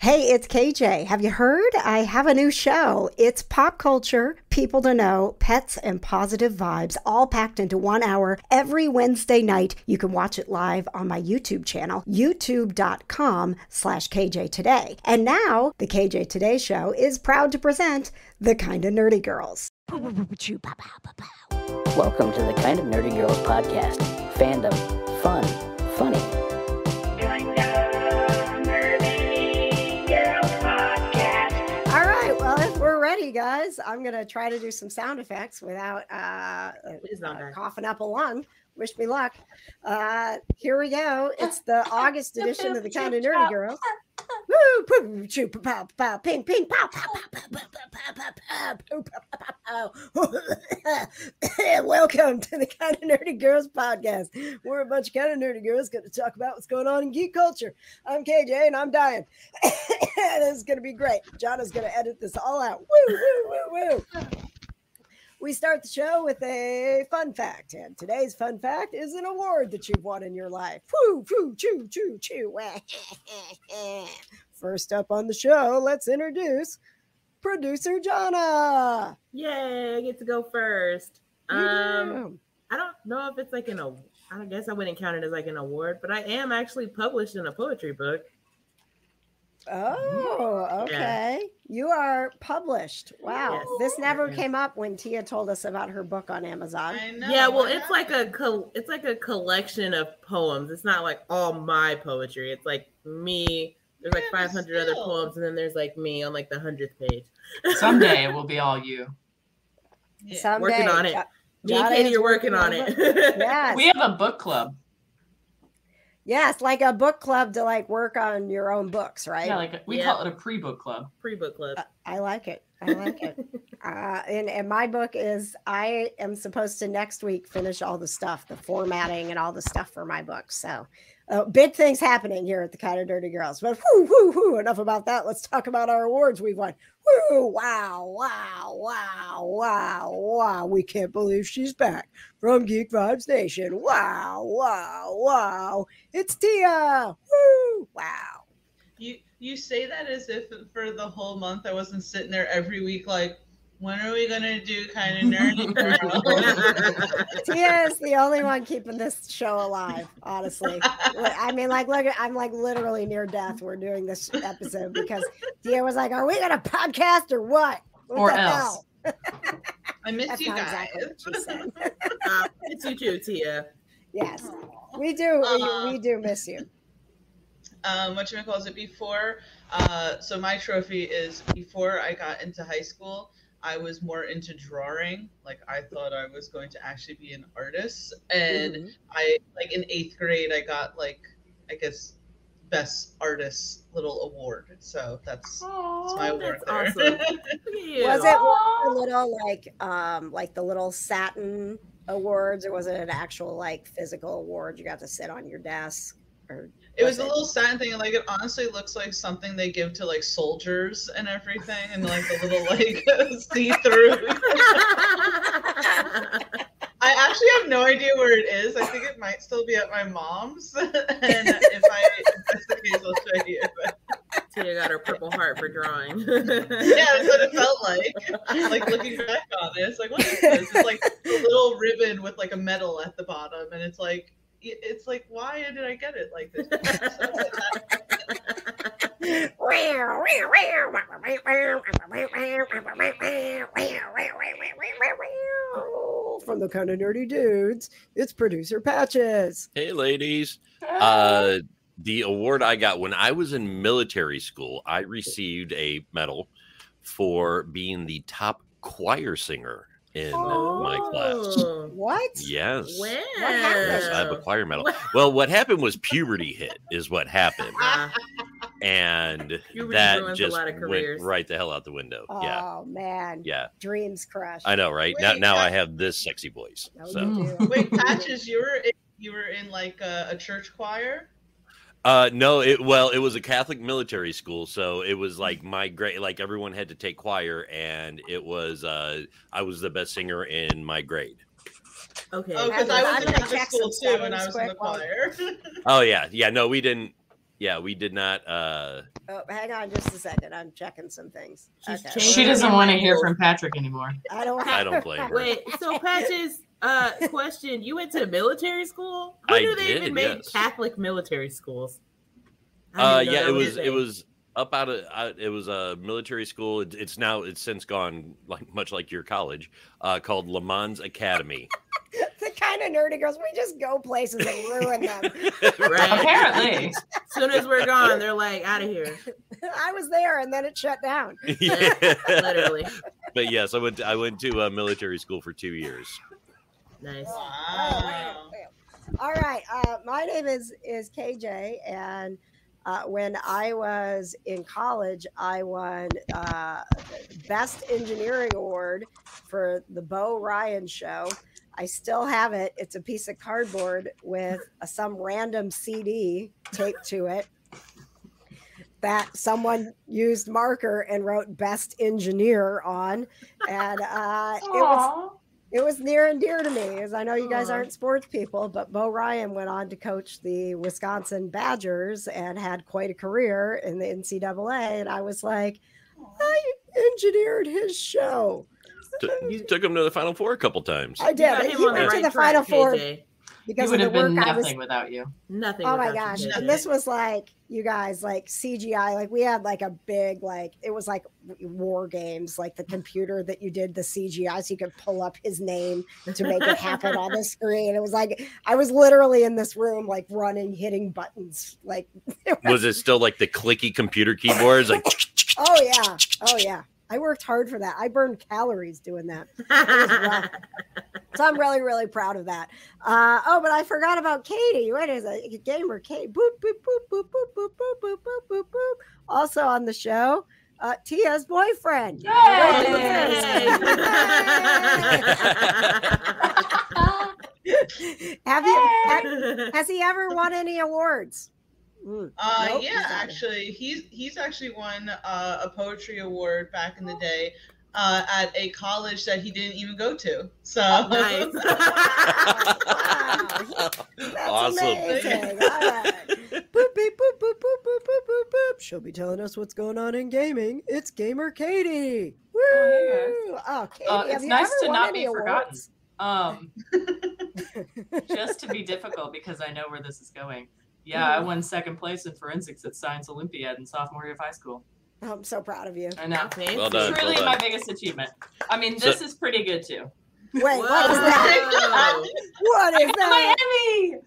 Hey, it's KJ. Have you heard? I have a new show. It's pop culture, people to know, pets, and positive vibes, all packed into 1 hour every Wednesday night. You can watch it live on my YouTube channel, youtube.com/KJ Today. And now, the KJ Today Show is proud to present The Kinda Nerdy Girls. Welcome to the Kind of Nerdy Girls podcast. Fandom, fun, funny. Ready, guys. I'm gonna try to do some sound effects without coughing up a lung. Wish me luck. Here we go. It's the August edition of the Kinda Nerdy Girls. Woo! Poo! Choo! Pow! Pow! Ping! Ping! Pow! Pow! Pow! Pow! Pow! Pow! Welcome to the Kinda Nerdy Girls podcast. We're a bunch of kinda nerdy girls going to talk about what's going on in geek culture. I'm KJ and I'm dying. This is going to be great. Johna's going to edit this all out. Woo! Woo! Woo! Woo! We start the show with a fun fact, and today's fun fact is an award that you've won in your life. Woo, woo, choo, choo, choo. First up on the show, let's introduce producer Johna. Yay, I get to go first. I don't know if it's like I guess I wouldn't count it as like an award, but I am actually published in a poetry book. Oh, okay. Yeah. You are published. Wow. Yes. This never came up when Tia told us about her book on Amazon. I know. Yeah, well, it's like a collection of poems. It's not like all my poetry. It's like me. There's like 500 other poems, and then there's like me on like the 100th page. Someday it will be all you. Yeah. Someday. Working on it. Me and Katie are working on it. Yes. We have a book club. Yes, like a book club to like work on your own books, right? Yeah, we call it a pre-book club. Pre-book club. I like it. I like it. And my book is, I am supposed to next week finish all the stuff, the formatting and all the stuff for my book. So big things happening here at the Kinda Nerdy Girls. But enough about that. Let's talk about our awards we won. Woo, wow. We can't believe she's back from Geek Vibes Nation. Wow. It's Tia. Woo, wow. You say that as if for the whole month I wasn't sitting there every week like, when are we going to do Kinda Nerdy Girl? Tia is the only one keeping this show alive, honestly. I mean, like, look, I'm like literally near death. We're doing this episode because Tia was like, are we going to podcast or what? Or else. I miss you guys. Exactly what she said. It's you too, Tia. Yes, we do. We do miss you. Before. So my trophy is before I got into high school, I was more into drawing. Like I thought I was going to actually be an artist. And I like in 8th grade, I got like, I guess, best artist little award. So that's my award there. Awesome. Was it a little like the little satin awards, or was it an actual like physical award you got to sit on your desk? Or it was a little satin thing, and like it honestly looks like something they give to like soldiers and everything, and like a little like see-through. I actually have no idea where it is. I think it might still be at my mom's, and if that's the case, I'll show you. Tia got her Purple Heart for drawing. Yeah, that's what it felt like. Like looking back on it, it's like, what is this? It's like a little ribbon with like a medal at the bottom, and it's like, why did I get it like this? From the Kinda Nerdy Dudes, it's producer Patches. Hey, ladies. The award I got when I was in military school, I received a medal for being the top choir singer in my class. What? Yes. When? What happened? Yes, I have a choir medal. Well, what happened was puberty hit is what happened. And Puberty that ruins just a lot of went careers. right the hell out the window. Oh man. Yeah. Dreams crushed. I know, right? Wait, now I have this sexy voice. Oh, So you do. Wait, Patches, you were in like a church choir? no, it was a Catholic military school, so it was like my grade, like everyone had to take choir, and it was I was the best singer in my grade. Okay. Oh, because I was in gonna Catholic check school some too, and I was in the quick while- choir. Oh yeah, no, we didn't. Yeah, we did not. Oh, hang on just a second. I'm checking some things. She's Okay. She doesn't want to hear from Patrick anymore. I don't blame her. Wait, so Patches, question: you went to military school? Who I knew they did, even made yes. Catholic military schools? I didn't know Yeah, that it a was. thing. It was up out of. It was a military school. It's since gone, like much like your college, called Le Mans Academy. The kind of nerdy girls, we just go places and ruin them. Right. Apparently. As soon as we're gone, they're like out of here. I was there and then it shut down. Yeah. Literally. But yes, I went to military school for 2 years. Nice. Wow. All right. My name is KJ, and when I was in college, I won Best Engineering Award for the Bo Ryan Show. I still have it. It's a piece of cardboard with some random CD taped to it that someone used marker and wrote Best Engineer on. And it was near and dear to me, as I know you guys aren't sports people, but Bo Ryan went on to coach the Wisconsin Badgers and had quite a career in the NCAA. And I was like, I engineered his show. Took him to the Final Four a couple times. I did. He went to the Final Four He because would of have the work been I was. nothing without you. Nothing. Oh my without gosh. you, And KJ. this was like, you guys, like CGI, like we had like a big, like, it was like war games, like the computer that you did the CGI so you could pull up his name to make it happen on the screen. It was like, I was literally in this room, like running, hitting buttons. Like, Was it still like the clicky computer keyboards? Like, oh yeah. Oh yeah. I worked hard for that. I burned calories doing that. It was rough. So I'm really, really proud of that. But I forgot about Katie. What is it? Gamer Katie. Boop, boop, boop, boop, boop, boop, boop, boop, boop, boop, boop. Also on the show, Tia's boyfriend. Yay! Has he ever won any awards? Nope, Yeah, he's not. actually, he's actually won a poetry award back in the day at a college that he didn't even go to. So Nice. That's Awesome. amazing. All right. Boop, beep, boop, boop, boop, boop, boop, boop, boop. She'll be telling us what's going on in gaming. It's Gamer Katie. Woo! Oh, Katie, have It's you nice ever to won not any be awards? forgotten. Just to be difficult because I know where this is going. Yeah, I won second place in forensics at Science Olympiad in sophomore year of high school. I'm so proud of you. I know. Fancy. Well done. Truly well my done. biggest achievement. I mean, this is pretty good too. Wait, what is that? Whoa. What is that? Emmy!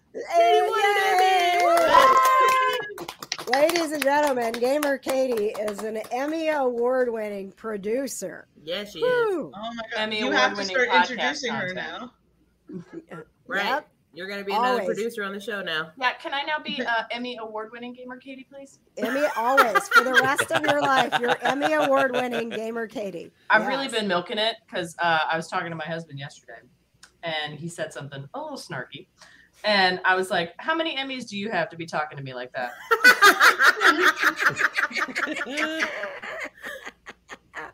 Yay! Ladies and gentlemen, Gamer Katie is an Emmy Award-winning producer. Yes, she is. Woo. oh my god, Emmy you have to award-winning start podcast introducing her content. now. Right. Yep. You're gonna be another Always. producer on the show now. Yeah, can I now be Emmy award-winning gamer Katie, please? Emmy always. For the rest of your life, you're Emmy Award-winning Gamer Katie. I've really Yes. been milking it because I was talking to my husband yesterday, and he said something a little snarky. And I was like, how many Emmys do you have to be talking to me like that?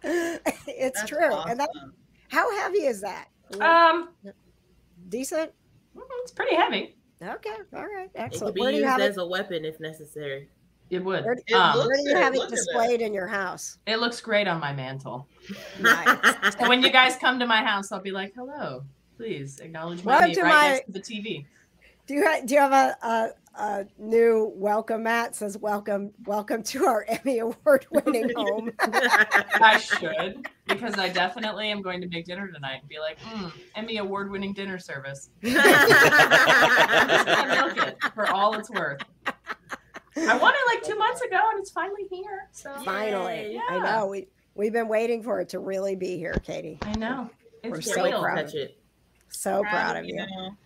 It's That's true. awesome. And that, how heavy is that? Decent? It's pretty heavy. Okay. All right. It could Excellent. be Where do you used have as it? a weapon if necessary. It would. Where, It looks where do you good. have it Look at displayed in your house? It looks great on my mantle. Nice. So when you guys come to my house, I'll be like, hello, please acknowledge my Welcome name to right my- next to the TV. Do you have a new welcome mat? Says welcome to our Emmy Award-winning home. I should, because I definitely am going to make dinner tonight and be like, Emmy award-winning dinner service. I'm just gonna milk it for all it's worth. I won it like 2 months ago, and it's finally here. So Finally, Yeah. I know we've been waiting for it to really be here, Katie. I know. We're It's so Can't wait to real. proud. touch it. So proud of you. know.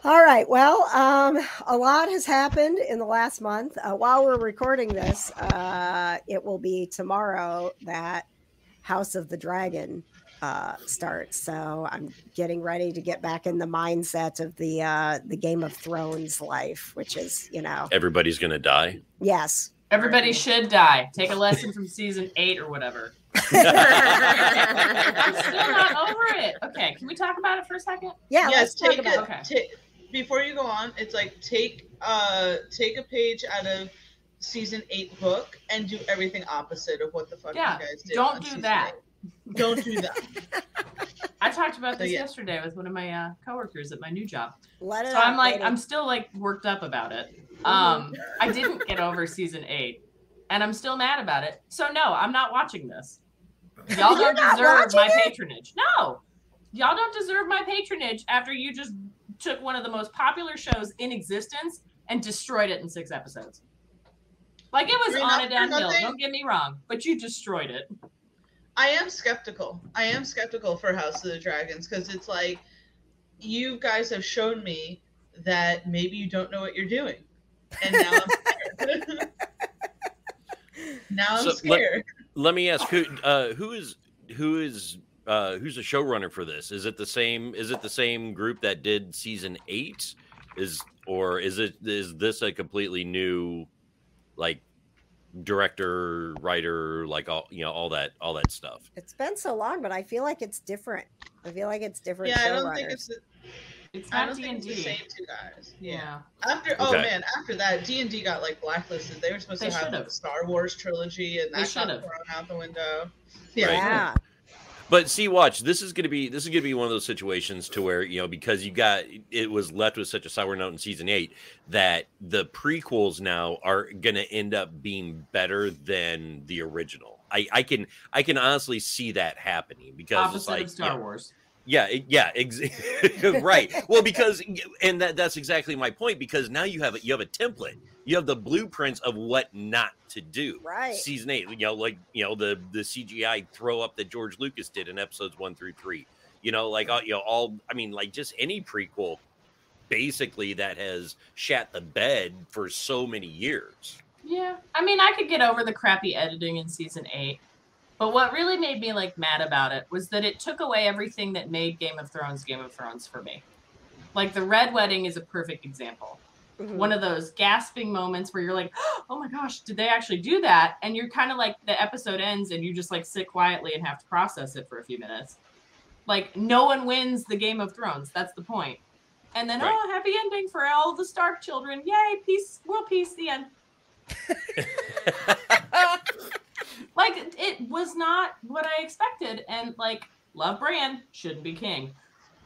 All right. Well, a lot has happened in the last month. While we're recording this, it will be tomorrow that House of the Dragon starts. So I'm getting ready to get back in the mindset of the Game of Thrones life, which is, Everybody's gonna die. yes. Everybody should die. Take a lesson from season 8 or whatever. I'm still not over it. Okay, can we talk about it for a second? Yeah. Yes, Let's talk take about a it. Okay. before you go on, it's like take a page out of season 8 book and do everything opposite of what the fuck you guys did. Don't do that. 8. Don't do that. I talked about this yesterday with one of my coworkers at my new job. Let it so out, I'm like, lady. I'm still like worked up about it. I didn't get over season 8, and I'm still mad about it. So no, I'm not watching this. Y'all don't deserve my patronage. No, y'all don't deserve my patronage after you just took one of the most popular shows in existence and destroyed it in 6 episodes. Like, it was on a downhill. Don't get me wrong, but you destroyed it. I am skeptical. For House of the Dragons because it's like you guys have shown me that maybe you don't know what you're doing, and now I'm scared. Now I'm scared. Let me ask who's the showrunner for this? Is it the same group that did season 8? Is this a completely new like director, writer, like all that stuff? It's been so long, but I feel like it's different. Yeah, I don't think it's not D&D. D&D. The same 2 guys. Yeah. After that, D&D got like blacklisted. They were supposed to have the Star Wars trilogy, and that got thrown out the window. Yeah. But see, watch. This is gonna be one of those situations to where because it was left with such a sour note in season 8 that the prequels now are gonna end up being better than the original. I can honestly see that happening because opposite it's like of Star Wars. Right. Well, because that's exactly my point. Because now you have a template. You have the blueprints of what not to do. Right. Season 8, the CGI throw up that George Lucas did in episodes 1 through 3. Just any prequel, basically that has shat the bed for so many years. Yeah, I mean, I could get over the crappy editing in season 8. But what really made me mad about it was that it took away everything that made Game of Thrones for me. Like the Red Wedding is a perfect example. Mm-hmm. One of those gasping moments where you're like, oh my gosh, did they actually do that? And you're kind of like, the episode ends and you just sit quietly and have to process it for a few minutes. Like, no one wins the Game of Thrones. That's the point. And then, happy ending for all the Stark children. Yay, peace, world peace, the end. It was not what I expected. And love Bran, shouldn't be king.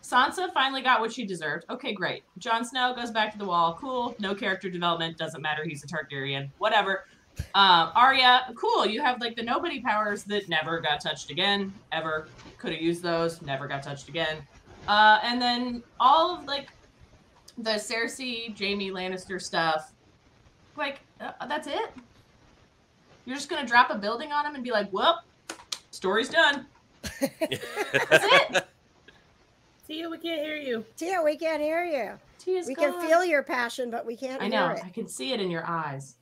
Sansa finally got what she deserved. Okay, great. Jon Snow goes back to the wall. Cool. No character development. Doesn't matter. He's a Targaryen. Whatever. Arya, cool. You have the nobody powers that never got touched again. Ever. Could have used those. Never got touched again. And then all of the Cersei, Jaime Lannister stuff. That's it? You're just going to drop a building on him and be like, well, story's done. That's it. Tia, we can't hear you. Tia, we can't hear you. Tia's we gone. can feel your passion, but we can't hear it. I can see it in your eyes.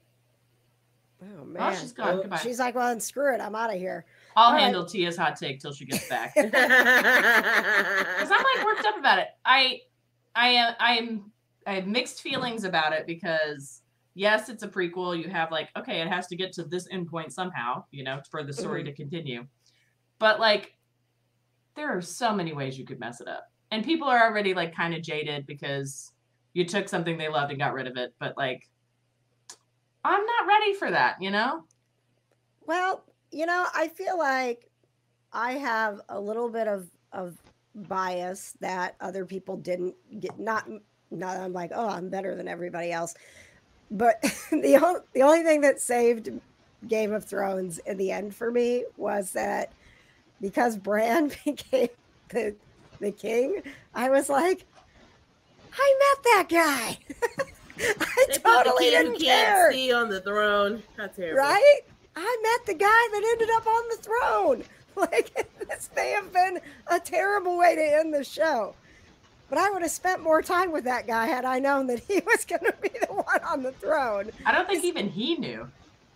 Oh, man. Oh, she's gone. Goodbye. She's like, well, then screw it. I'm out of here. I'll handle Tia's hot take till she gets back. Because I'm worked up about it. I have mixed feelings about it because yes, it's a prequel. You have okay, it has to get to this endpoint somehow, for the story to continue. But there are so many ways you could mess it up. And people are already kind of jaded because you took something they loved and got rid of it. But I'm not ready for that, Well, I feel like I have a little bit of bias that other people didn't get. Not I'm like, oh, I'm better than everybody else. But the only thing that saved Game of Thrones in the end for me was that because Bran became the king, I was like, I met that guy. I totally didn't care. Can't see on the throne. That's terrible. Right? I met the guy that ended up on the throne. This may have been a terrible way to end the show. But I would have spent more time with that guy had I known that he was going to be the one on the throne. I don't think even he knew.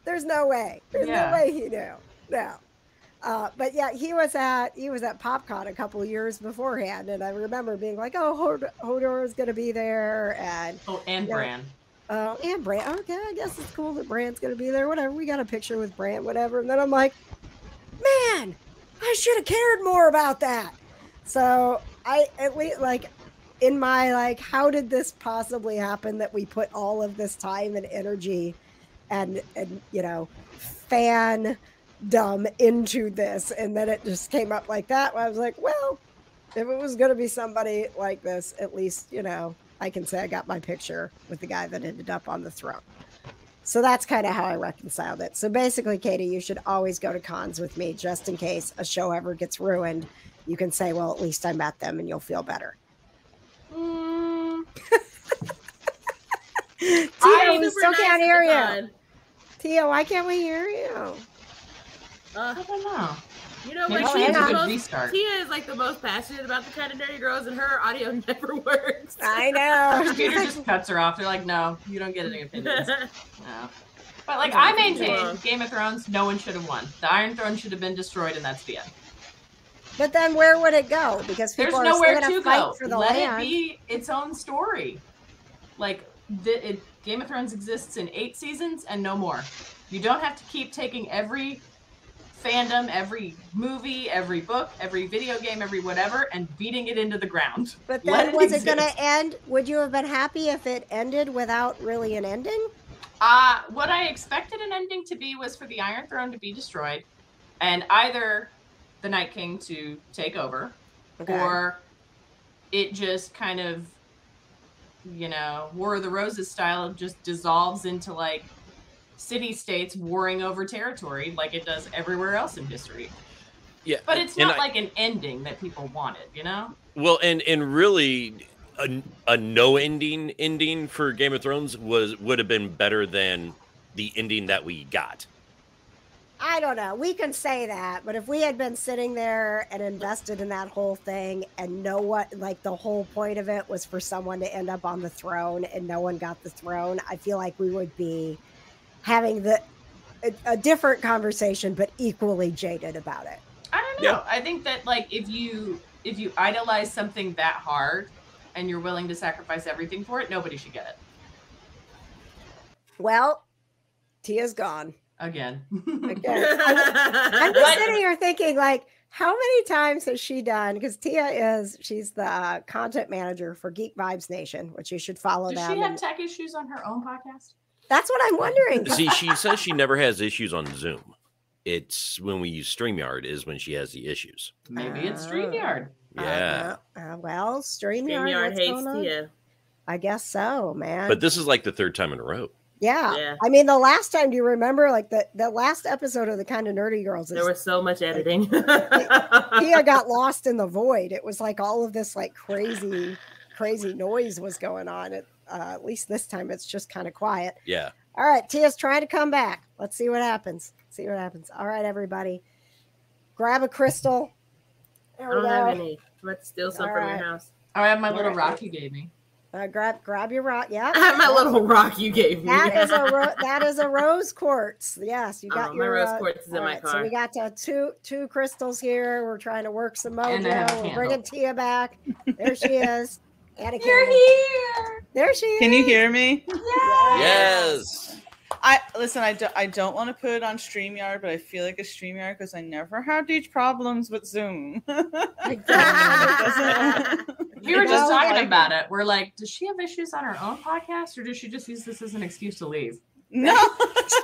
There's no way. There's no way he knew. No. But yeah, he was at PopCon a couple of years beforehand, and I remember being like, "Oh, Hodor is going to be there," and Bran. Oh, and Bran. Okay, I guess it's cool that Bran's going to be there. Whatever. We got a picture with Bran. Whatever. And then I'm like, man, I should have cared more about that. So I at least in my like, how did this possibly happen that we put all of this time and energy and you know, fandom into this, and then it just came up like that. I was like, well, if it was going to be somebody like this, at least, you know, I can say I got my picture with the guy that ended up on the throne. So that's kind of how I reconciled it. So basically, Katie, you should always go to cons with me just in case a show ever gets ruined. You can say, well, at least I met them, and you'll feel better. Tia, we still can't hear you. Tia, why can't we hear you? I don't know. You know Maybe what? she needs a good restart. Tia is like the most passionate about the kind of nerdy girls, and her audio never works. I know. Computer just cuts her off. They're like, no, you don't get any opinions. No. But like, I maintain Game of Thrones, no one should have won. The Iron Throne should have been destroyed, and that's the end. But then where would it go? Because there's people nowhere are still to fight go. For the Let land. it be its own story. Like, Game of Thrones exists in 8 seasons and no more. You don't have to keep taking every fandom, every movie, every book, every video game, every whatever, and beating it into the ground. But then was it going to end? Would you have been happy if it ended without really an ending? What I expected an ending to be was for the Iron Throne to be destroyed, and either the Night King to take over, or it just kind of, you know, War of the Roses style, just dissolves into like city-states warring over territory like it does everywhere else in history. Yeah, but it's not like an ending that people wanted, you know? Well, and really a no ending for Game of Thrones would have been better than the ending that we got. I don't know. We can say that, but if we had been sitting there and invested in that whole thing and know what, like, the whole point of it was for someone to end up on the throne and no one got the throne, I feel like we would be having a different conversation, but equally jaded about it. I don't know. Yeah. I think that, like, if you idolize something that hard and you're willing to sacrifice everything for it, nobody should get it. Well, Tia's gone. Again. I'm just sitting here thinking, like, how many times has she done? Because she's the content manager for Geek Vibes Nation, which you should follow. Does she have tech issues on her own podcast? That's what I'm wondering. See, she says she never has issues on Zoom. It's when we use StreamYard is when she has the issues. Maybe it's StreamYard. Yeah. Well, StreamYard hates Tia. I guess so, man. But this is like the 3rd time in a row. Yeah. I mean, the last time, do you remember, like, the last episode of the Kind of Nerdy Girls? There was so much editing. Tia got lost in the void. It was like all of this, like, crazy noise was going on. At least this time, it's just kind of quiet. Yeah. All right, Tia's trying to come back. Let's see what happens. All right, everybody. Grab a crystal. I don't have any. Let's steal some from your house. Oh, I have my little rock you gave me. Grab your rock. Yeah, I have my little rock you gave me. That is a rose quartz. Yes, you got your my rose quartz is in my car. So we got two crystals here. We're trying to work some mojo. We're bringing Tia back. There she is. And a You're here. There she is. Can you hear me? Yes. I don't want to put it on StreamYard, but I feel like a StreamYard because I never had these problems with Zoom. We were just talking about it. We're like, does she have issues on her own podcast, or does she just use this as an excuse to leave? No.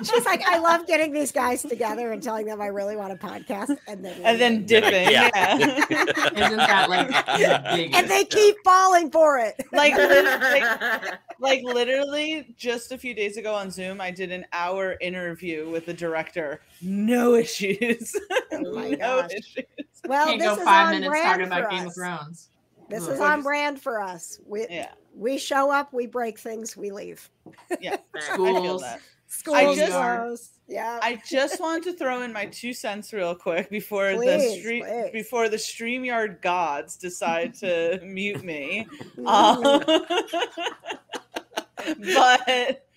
She's like, I love getting these guys together and telling them I really want a podcast, and then dipping. Yeah. Isn't that like the biggest? And they keep falling for it. Like literally just a few days ago on Zoom, I did an hour interview with the director. No issues. Oh my gosh. Issues. Well, can't this go is 5 on minutes brand talking about for Game us. of Thrones. This is on brand for us. We show up, we break things, we leave. Yeah, schools. Schools closed. Yeah. I just wanted to throw in my 2 cents real quick before the StreamYard gods decide to mute me. But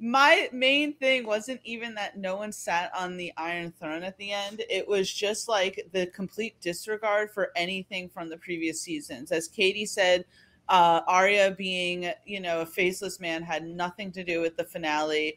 my main thing wasn't even that no one sat on the Iron Throne at the end. It was just like the complete disregard for anything from the previous seasons. As Katie said, Arya being, a faceless man had nothing to do with the finale.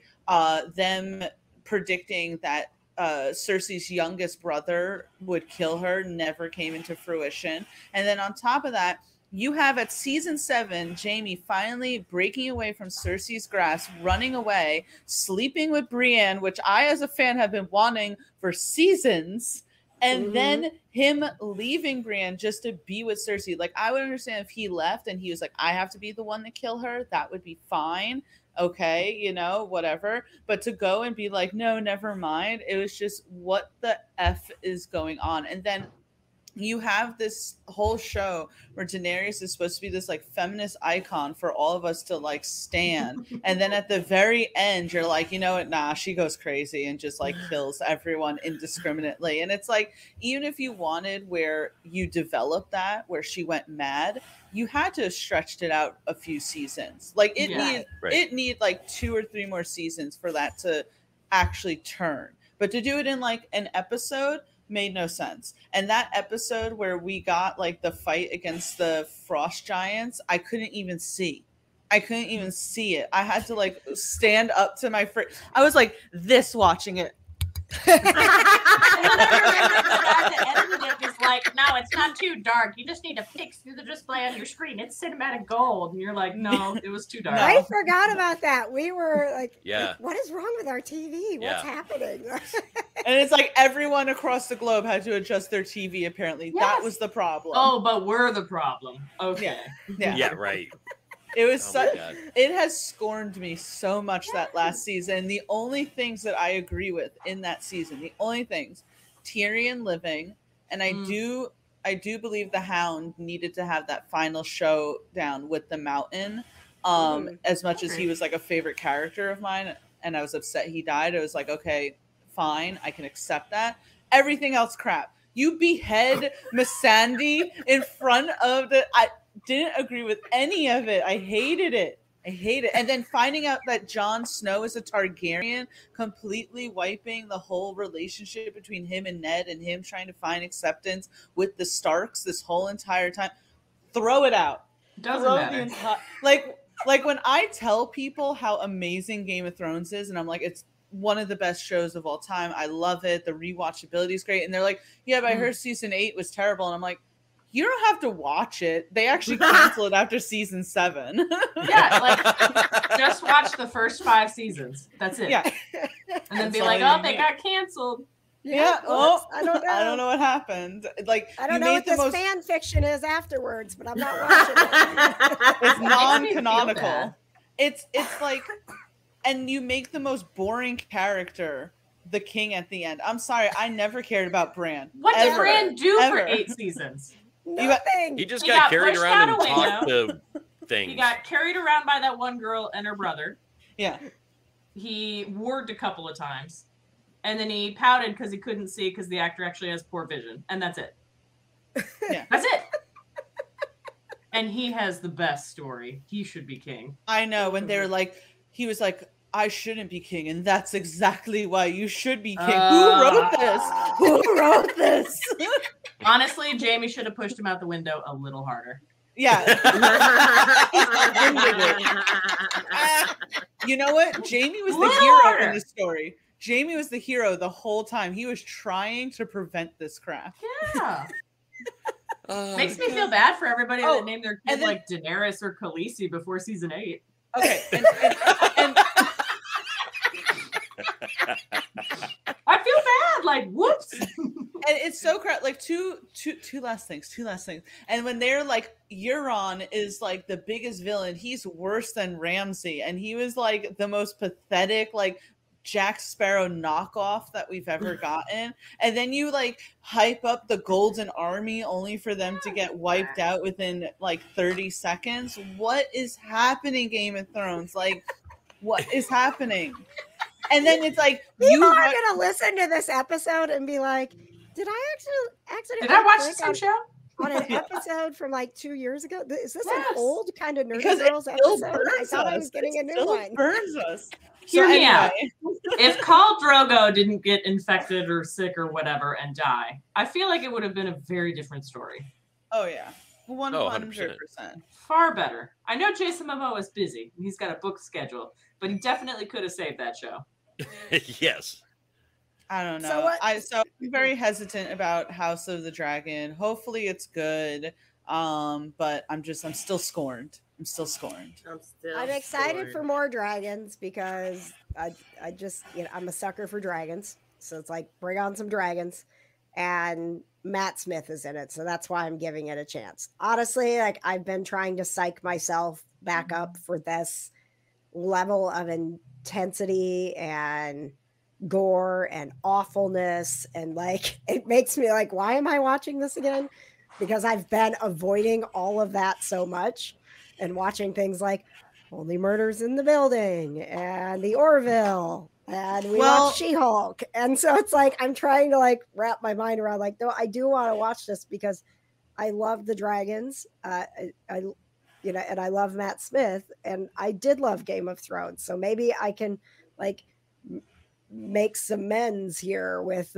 Them predicting that Cersei's youngest brother would kill her never came into fruition. And then on top of that, you have at season 7 Jaime finally breaking away from Cersei's grasp, running away, sleeping with Brienne, which I as a fan have been wanting for seasons, and then him leaving Brienne just to be with Cersei. Like, I would understand if he left and he was like, I have to be the one to kill her. That would be fine. Okay, you know, whatever. But to go and be like, no, never mind. It was just, what the F is going on? And then you have this whole show where Daenerys is supposed to be this like feminist icon for all of us to like stand. And then at the very end, you're like, you know what? Nah, she goes crazy and just like kills everyone indiscriminately. And it's like, even if you wanted where you developed that, where she went mad, you had to have stretched it out a few seasons. Like it need like 2 or 3 more seasons for that to actually turn. But to do it in like an episode made no sense. And that episode where we got like the fight against the frost giants, I couldn't even see it. I had to like stand up to my I was like this watching it. And then the editor is like, no, it's not too dark. You just need to fix the display on your screen. It's cinematic gold. And you're like, no, it was too dark. I forgot about that. We were like, Yeah. what is wrong with our TV? What's happening? And it's like everyone across the globe had to adjust their TV, apparently. Yes. That was the problem. Oh, but we're the problem. Okay. Yeah, right. It was God. it has scorned me so much that last season. The only things that I agree with in that season, the only things, Tyrion living, and I do believe the Hound needed to have that final showdown with the Mountain. As much as he was like a favorite character of mine, and I was upset he died, I was like, okay, fine, I can accept that. Everything else, crap. You behead Missandei in front of I didn't agree with any of it. I hated it. And then finding out that Jon Snow is a Targaryen, completely wiping the whole relationship between him and Ned, and him trying to find acceptance with the Starks this whole entire time. Throw it out. Doesn't matter. Like when I tell people how amazing Game of Thrones is, and I'm like, it's one of the best shows of all time. I love it. The rewatchability is great. And they're like, yeah, but I heard season 8 was terrible. And I'm like, you don't have to watch it. They actually canceled it after season 7. Yeah, like just watch the first 5 seasons. That's it. Yeah. And then be like, oh, they got canceled. Yeah. Well, I don't know. I don't know what happened. Like, I don't know what this fan fiction is afterwards, but I'm not watching it. It's non-canonical. It's like, and you make the most boring character the king at the end. I'm sorry, I never cared about Bran. What did Bran do for 8 seasons? Nothing. He just got carried around and talked to things. He got carried around by that one girl and her brother. Yeah. He warged a couple of times. And then he pouted because he couldn't see because the actor actually has poor vision. And that's it. Yeah. That's it. And he has the best story. He should be king. I know. When they were like, he was like, I shouldn't be king, and that's exactly why you should be king. Who wrote this? Who wrote this? Honestly, Jaime should have pushed him out the window a little harder. Yeah. You know what? Jaime was the hero in the story. Jaime was the hero the whole time. He was trying to prevent this crap. Yeah. Makes me feel bad for everybody that named their kid like Daenerys or Khaleesi before season 8. Okay. And I feel bad. Like, whoops. And it's so crap. Like two last things. And when they're like, Euron is like the biggest villain, he's worse than Ramsay, and he was like the most pathetic, like Jack Sparrow knockoff that we've ever gotten. And then you like hype up the Golden Army only for them to get wiped out within like 30 seconds. What is happening, Game of Thrones? Like, what is happening? And then it's like, you are going to listen to this episode and be like, did I accidentally did I watch the same show? On an episode from like 2 years ago? Is this an old kind of Nerdy Because Girls episode? I thought I was getting a new one. It burns us. Hear me out. If Khal Drogo didn't get infected or sick or whatever and die, I feel like it would have been a very different story. Oh, yeah. 100%. Far better. I know Jason Momoa is busy. He's got a book schedule, but he definitely could have saved that show. Yes. I don't know. So I'm very hesitant about House of the Dragon. Hopefully it's good. But I'm still scorned. I'm excited for more dragons because I just, I'm a sucker for dragons. So it's like, bring on some dragons. And Matt Smith is in it. So that's why I'm giving it a chance. Honestly, like I've been trying to psych myself back up for this level of intensity and gore and awfulness. And like, it makes me like, why am I watching this again? Because I've been avoiding all of that so much and watching things like Only Murders in the Building and The Orville and we watched She-Hulk. And so it's like, I'm trying to like wrap my mind around like, no, I do want to watch this because I love the dragons. And I love Matt Smith and I did love Game of Thrones. So maybe I can like make some amends here with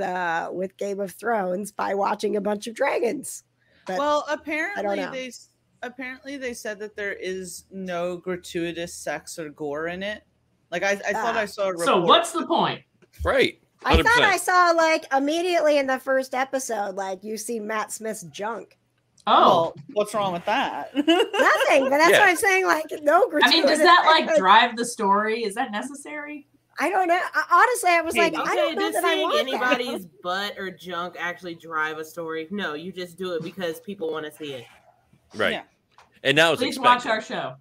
Game of Thrones by watching a bunch of dragons. But apparently they said that there is no gratuitous sex or gore in it. Like I thought I saw a report. So what's the point? Right. 100%. I thought I saw like immediately in the first episode, like you see Matt Smith's junk. Oh, well, what's wrong with that? Nothing, but that's what I'm saying. Like no gratuitous. I mean, does that like drive the story? Is that necessary? I don't know. Honestly, I was like, okay, I don't know does that I seeing want anybody's butt or junk actually drive a story? No, you just do it because people want to see it. Right. Yeah. And now it's Please watch our show.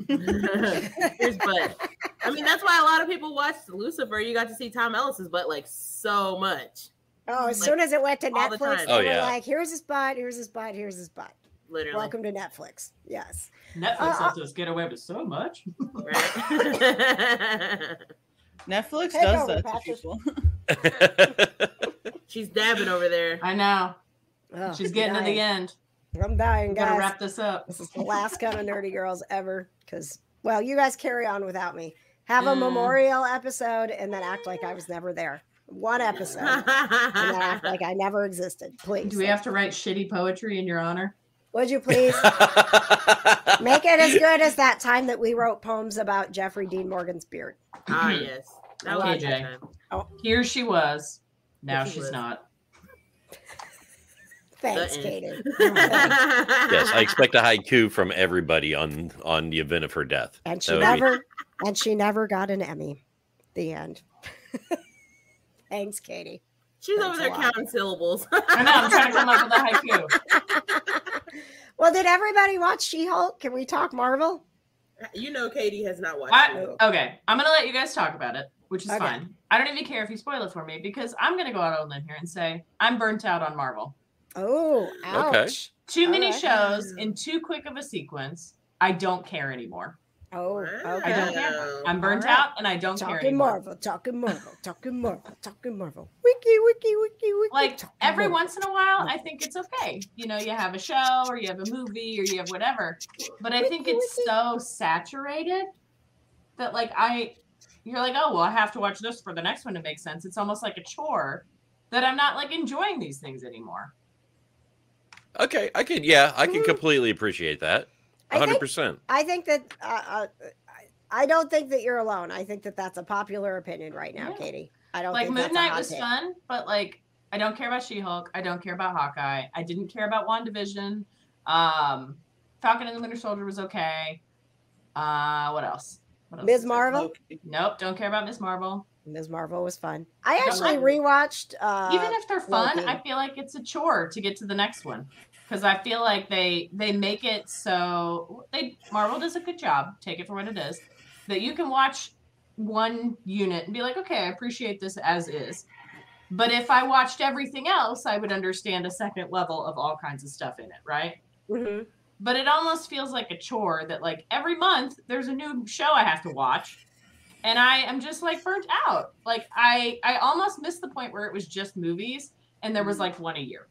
Here's butt. I mean, that's why a lot of people watched Lucifer. You got to see Tom Ellis's butt like so much. Oh, as soon as it went to Netflix, the they were like, here's his butt, here's his butt, here's his butt. Literally. Welcome to Netflix. Yes. Netflix lets us get away with so much. Netflix does that to people. She's dabbing over there. I know. Oh, she's getting to the end. I'm dying, guys. Gotta wrap this up. This is the last kind of nerdy girls ever. Because, well, you guys carry on without me. Have a memorial episode and then act like I was never there. One episode. And then act like I never existed. Please. Do we have to write shitty poetry in your honor? Would you please make it as good as that time that we wrote poems about Jeffrey Dean Morgan's beard? Ah, yes. That was AJ. Oh. Here she was. Now she's not. Thanks, Katie. Yes, I expect a haiku from everybody on the event of her death. And she never got an Emmy. The end. Thanks, Katie. She's over there counting syllables. I know, I'm trying to come up with a haiku. Well, did everybody watch She-Hulk? Can we talk Marvel? You know Katie has not watched it. Okay, I'm going to let you guys talk about it, which is fine. I don't even care if you spoil it for me, because I'm going to go out on a limb here and say I'm burnt out on Marvel. Oh, ouch. Okay. Too many shows in too quick of a sequence. I don't care anymore. Oh, okay. I don't care. I'm burnt out and I don't care anymore. Talking Marvel. Wiki. Like every once in a while, I think it's okay. You know, you have a show or you have a movie or you have whatever. But I think it's so saturated that like you're like, oh, well, I have to watch this for the next one to make sense. It's almost like a chore that I'm not like enjoying these things anymore. Okay, I can completely appreciate that. 100%. I think that I don't think that you're alone. I think that that's a popular opinion right now, Katie. I don't like think Moon Knight was fun, but like I don't care about She-Hulk. I don't care about Hawkeye. I didn't care about WandaVision. Falcon and the Winter Soldier was okay. What else? Ms. Marvel? Nope, don't care about Ms. Marvel. Ms. Marvel was fun. I actually rewatched. Even if they're fun, I feel like it's a chore to get to the next one. Because I feel like they make it so Marvel does a good job, take it for what it is, that you can watch one unit and be like, okay, I appreciate this as is. But if I watched everything else, I would understand a second level of all kinds of stuff in it, right? Mm-hmm. But it almost feels like a chore that like every month there's a new show I have to watch. And I am just like burnt out. Like I almost missed the point where it was just movies and there was like one a year.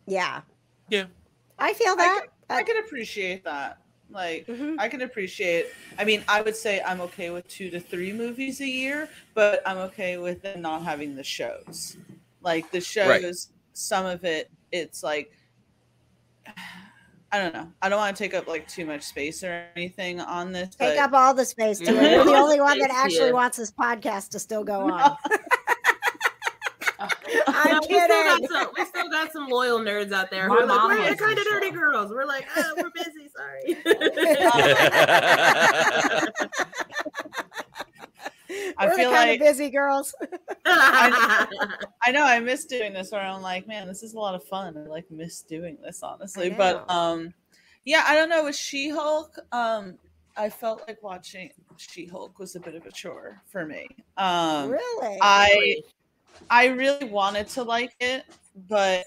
Yeah. Yeah. I feel that. I can appreciate that. Like, I can appreciate, I mean, I would say I'm okay with 2 to 3 movies a year, but I'm okay with them not having the shows. Like the shows, some of it's like, I don't know. I don't want to take up like too much space or anything on this. Take up all the space, too. You're the only one that actually wants this podcast to still go on. I'm We still, got kidding. some, we still got some loyal nerds out there My who are like, mom we're the loves kind of this nerdy show. girls. We're like, we're busy, sorry. I We're feel the kind like of busy girls. I know I miss doing this where I'm like, man, this is a lot of fun. I like miss doing this, honestly. But yeah, I don't know. With She-Hulk, I felt like watching She-Hulk was a bit of a chore for me. Really? I really wanted to like it,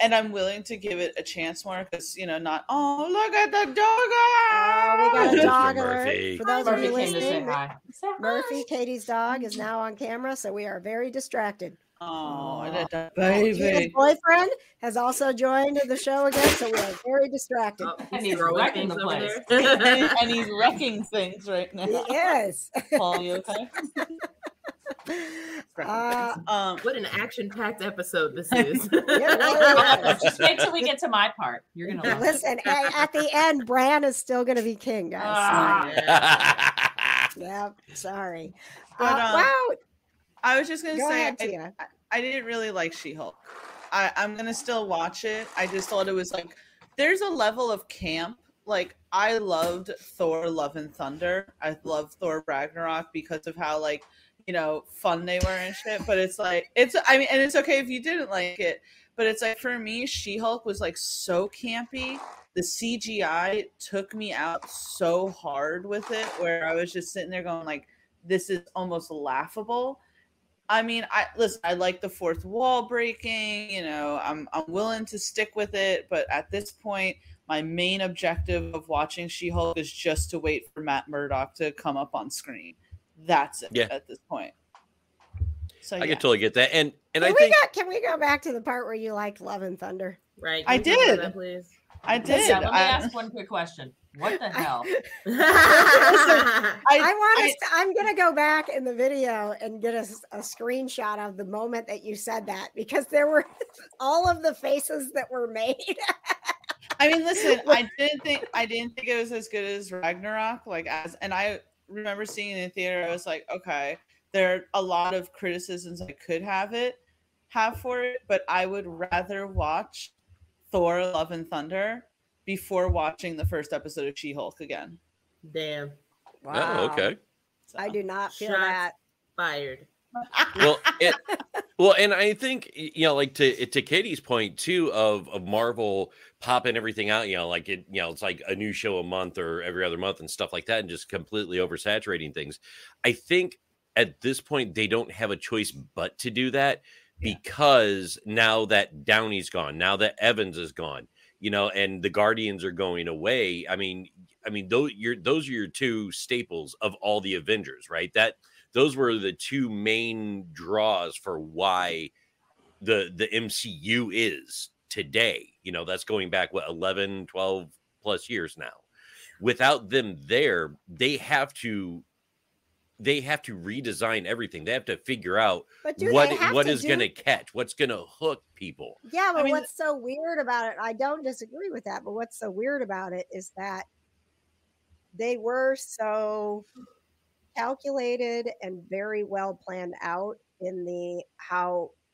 and I'm willing to give it a chance more because not look at the dog. We got a Mr. dog Murphy. alert. For those of you Murphy came to say listening, hi. Murphy, Katie's dog, is now on camera, so we are very distracted. Oh, that His baby. boyfriend has also joined the show again, so we are very distracted. And he's throwing wrecking things the over place. there. And he's wrecking things right now. Yes. Paul, you okay? What an action-packed episode this is. Just wait till we get to my part. You're gonna love it. Listen, at the end, Bran is still going to be king, guys. Yeah, sorry. But, Wow. I was just gonna Go say ahead, Tia. I didn't really like She-Hulk. I'm gonna still watch it. I just thought it was like there's a level of camp. Like I loved Thor: Love and Thunder. I loved Thor Ragnarok because of how fun they were and shit. But it's like and it's okay if you didn't like it. But it's like for me, She-Hulk was like so campy. The CGI took me out so hard with it, where I was just sitting there going like, this is almost laughable. I mean, I like the fourth wall breaking, I'm willing to stick with it, but at this point, my main objective of watching She-Hulk is just to wait for Matt Murdock to come up on screen. That's it at this point. So I can totally get that. And can we go back to the part where you liked Love and Thunder? Right. I did. That, please? I did. Yeah, let me ask one quick question. What the hell? I'm going to go back in the video and get a screenshot of the moment that you said that, because there were all of the faces that were made. I mean, listen, I didn't think it was as good as Ragnarok. And I remember seeing it in the theater. I was like, okay, there are a lot of criticisms I could have for it, but I would rather watch Thor: Love and Thunder before watching the first episode of She-Hulk again. Damn. Wow. Oh, okay. So, I do not feel Shots that. fired. And I think like to Katie's point too of Marvel popping everything out, it's like a new show a month or every other month and stuff like that, and just completely oversaturating things. I think at this point they don't have a choice but to do that, because now that Downey's gone, now that Evans is gone, and the Guardians are going away. I mean, those are your two staples of all the Avengers, right? Those were the two main draws for why the MCU is today. That's going back 11, 12 plus years now. Without them there, they have to redesign everything. They have to figure out what is going to catch, what's going to hook people. Yeah, but what's so weird about it, I don't disagree with that, but what's so weird about it is that they were so calculated and very well planned out